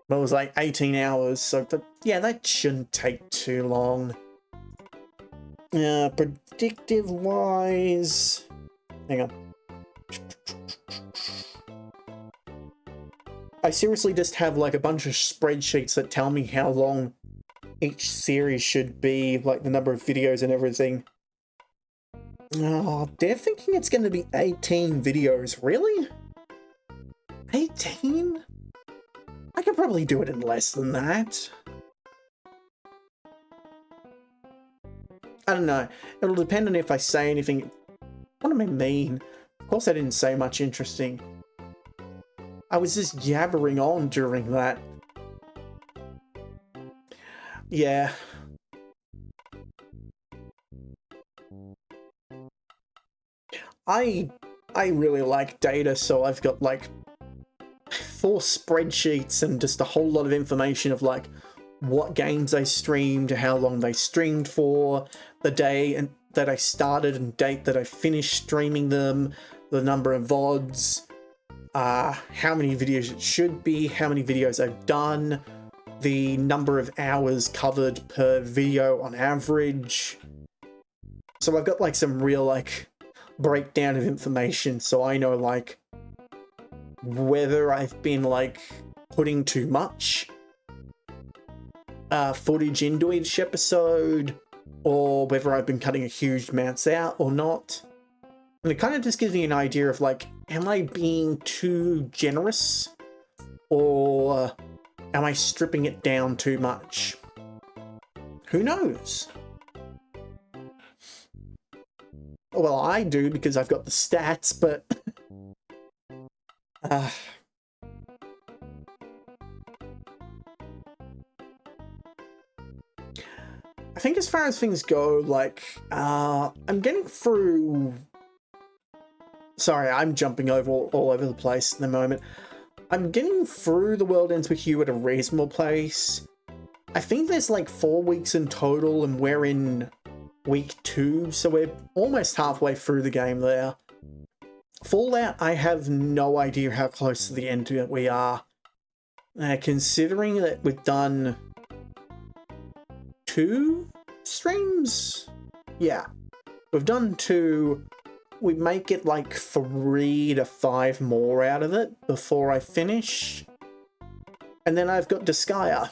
[SPEAKER 1] But it was like 18 hours, so yeah, that shouldn't take too long. Predictive-wise... Hang on. I seriously just have like a bunch of spreadsheets that tell me how long each series should be, like the number of videos and everything. Oh, they're thinking it's going to be 18 videos. Really? 18? I could probably do it in less than that. I don't know. It'll depend on if I say anything. What do I mean? Of course I didn't say much interesting. I was just yabbering on during that. Yeah. I really like data, so I've got like 4 spreadsheets and just a whole lot of information of like what games I streamed, how long they streamed for, the day that I started and date that I finished streaming them, the number of VODs, how many videos it should be, how many videos I've done, the number of hours covered per video on average. So I've got like some real like breakdown of information, so I know like whether I've been like putting too much footage into each episode, or whether I've been cutting a huge amounts out or not. And it kind of just gives me an idea of like, am I being too generous, or am I stripping it down too much? Who knows? Well, I do because I've got the stats, but I think as far as things go, like, I'm getting through... Sorry, I'm jumping over all over the place at the moment. I'm getting through The World Ends With You at a reasonable pace. I think there's like 4 weeks in total, and we're in week 2, so we're almost halfway through the game there. Fallout, I have no idea how close to the end we are. Considering that we've done 2 streams? Yeah, we've done 2. We might get like 3 to 5 more out of it before I finish. And then I've got Disgaea.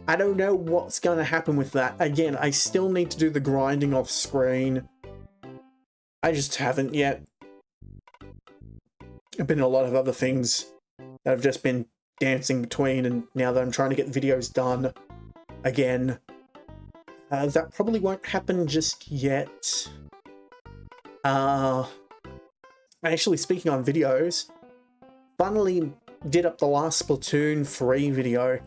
[SPEAKER 1] I don't know what's going to happen with that. Again, I still need to do the grinding off screen. I just haven't yet. There've been a lot of other things that I've just been dancing between, and now that I'm trying to get videos done again, that probably won't happen just yet. Actually, speaking on videos, finally did up the last Splatoon 3 video.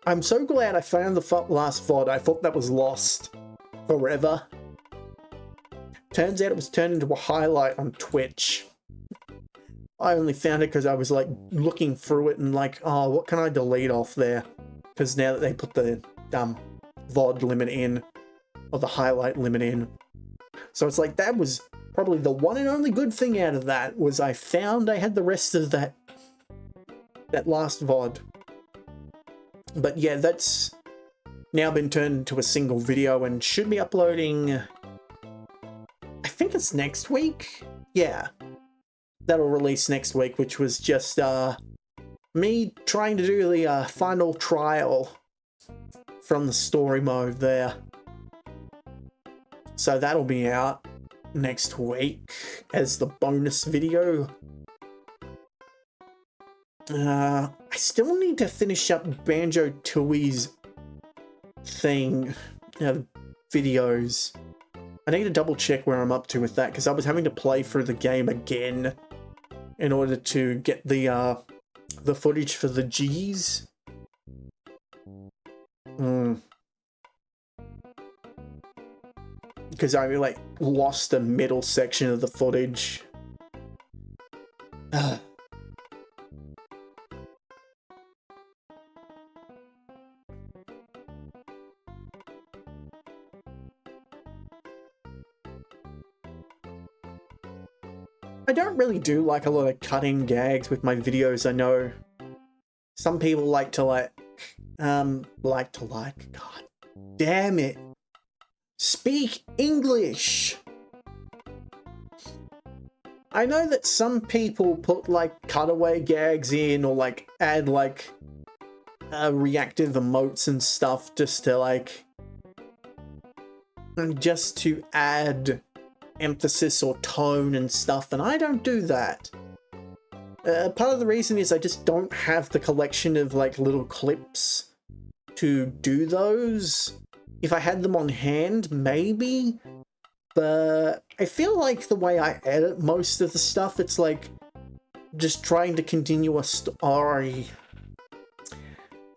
[SPEAKER 1] I'm so glad I found the last VOD. I thought that was lost forever. Turns out it was turned into a highlight on Twitch. I only found it because I was like looking through it and like, oh, what can I delete off there? Because now that they put the VOD limit in, or the highlight limit in. So it's like, that was probably the one and only good thing out of that, was I found I had the rest of that last VOD. But yeah, that's now been turned into a single video and should be uploading, I think it's next week? Yeah. That'll release next week, which was just me trying to do the final trial from the story mode there. So that'll be out next week as the bonus video. I still need to finish up Banjo-Tooie's thing, videos. I need to double check where I'm up to with that, because I was having to play through the game again in order to get the footage for the G's. Because I like lost the middle section of the footage. I don't really do like a lot of cutting gags with my videos. I know some people like to God damn it. Speak English! I know that some people put like cutaway gags in, or like add like reactive emotes and stuff just to add emphasis or tone and stuff, and I don't do that. Part of the reason is I just don't have the collection of like little clips to do those. If I had them on hand, maybe, but I feel like the way I edit most of the stuff, it's like just trying to continue a story.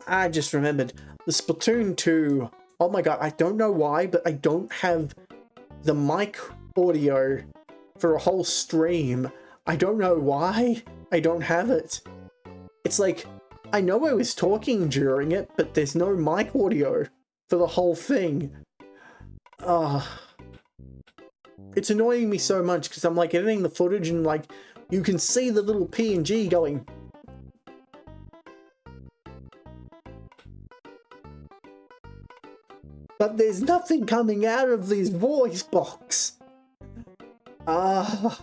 [SPEAKER 1] I just remembered the Splatoon 2. Oh my god, I don't know why, but I don't have the mic audio for a whole stream. I don't know why I don't have it. It's like, I know I was talking during it, but there's no mic audio for the whole thing. It's annoying me so much because I'm like editing the footage and like you can see the little PNG going. But there's nothing coming out of this voice box. So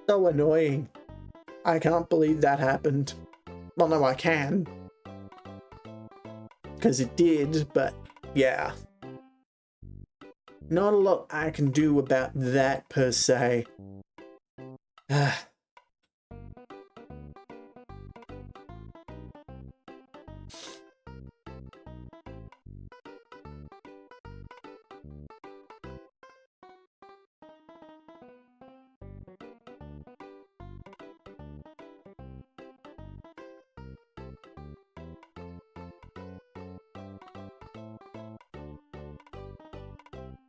[SPEAKER 1] annoying. I can't believe that happened. Well, no, I can. Because it did, but yeah. Not a lot I can do about that per se.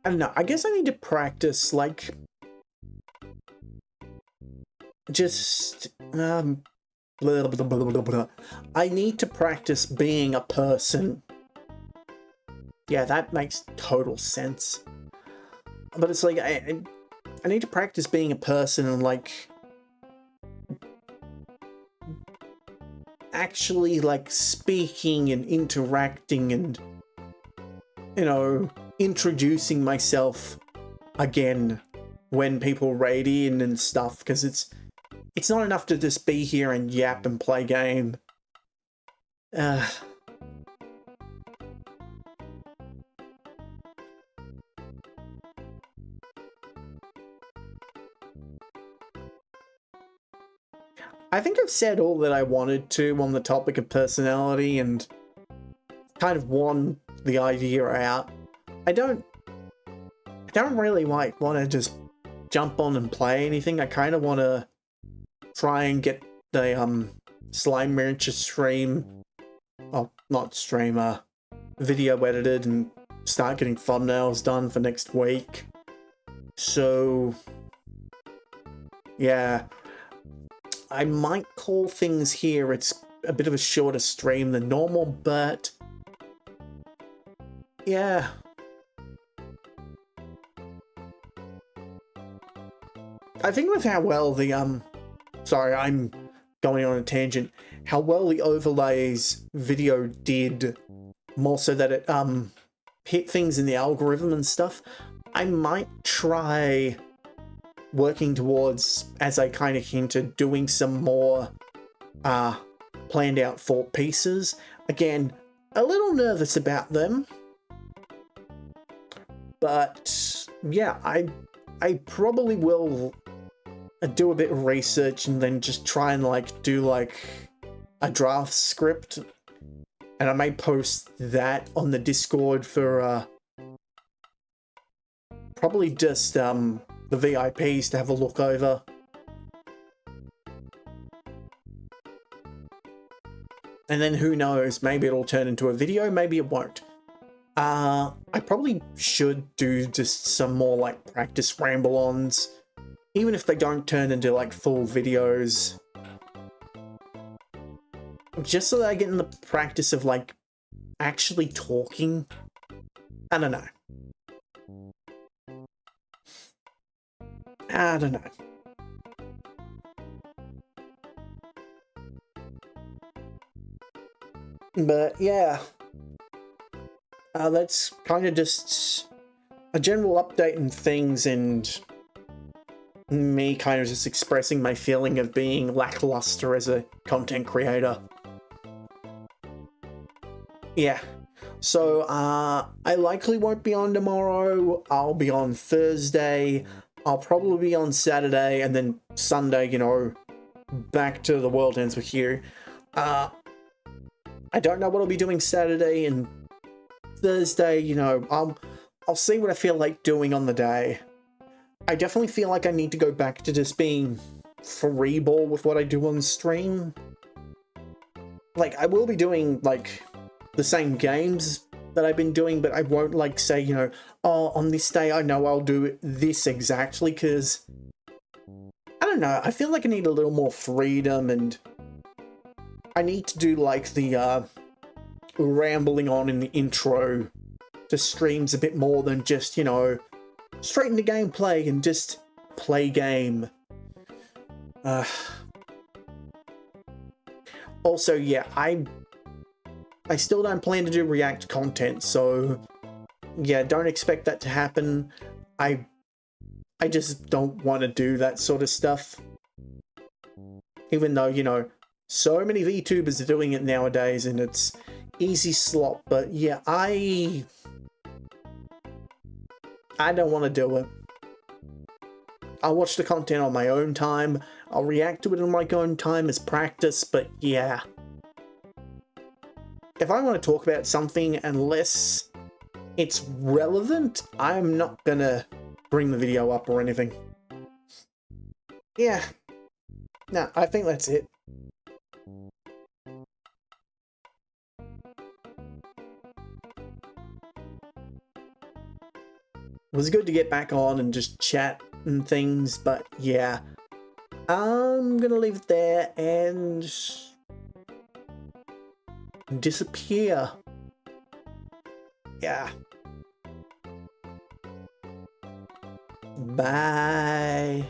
[SPEAKER 1] I don't know, I guess I need to practice, like, just, blah, blah, blah, blah, blah. I need to practice being a person. Yeah, that makes total sense. But it's like, I need to practice being a person and, like, actually, like, speaking and interacting and, you know, introducing myself again when people raid in and stuff, because it's not enough to just be here and yap and play game. I think I've said all that I wanted to on the topic of personality and kind of won the idea out. I don't really like want to just jump on and play anything. I kind of want to try and get the Slime Rancher stream, oh, not stream, video edited and start getting thumbnails done for next week. So, yeah, I might call things here. It's a bit of a shorter stream than normal, but yeah. I think with how well the, sorry, I'm going on a tangent, how well the overlays video did, more so that it, hit things in the algorithm and stuff, I might try working towards, as I kind of hinted, doing some more, planned out thought pieces. Again, a little nervous about them, but yeah, I probably will do a bit of research and then just try and like do like a draft script, and I may post that on the Discord for probably just the VIPs to have a look over. And then who knows, maybe it'll turn into a video, maybe it won't. I probably should do just some more like practice ramble-ons, even if they don't turn into like full videos. Just so that I get in the practice of like actually talking. I don't know. I don't know. But yeah, that's kind of just a general update on things and me kind of just expressing my feeling of being lackluster as a content creator. Yeah, so I likely won't be on tomorrow. I'll be on Thursday. I'll probably be on Saturday, and then Sunday, you know, back to The World Ends With You. I don't know what I'll be doing Saturday and Thursday, you know, I'll see what I feel like doing on the day. I definitely feel like I need to go back to just being free ball with what I do on stream. Like, I will be doing, like, the same games that I've been doing, but I won't, like, say, you know, oh, on this day I know I'll do this exactly, because I don't know, I feel like I need a little more freedom, and I need to do, like, the, rambling on in the intro to streams a bit more than just, you know, straight into gameplay and just play game. Also, yeah, I still don't plan to do React content, so yeah, don't expect that to happen. I just don't want to do that sort of stuff. Even though, you know, so many VTubers are doing it nowadays and it's easy slot, but yeah, I don't want to do it. I'll watch the content on my own time, I'll react to it on my own time as practice, but yeah. If I want to talk about something, unless it's relevant, I'm not gonna bring the video up or anything. Yeah. No, I think that's it. It was good to get back on and just chat and things, but yeah. I'm gonna leave it there and disappear. Yeah. Bye.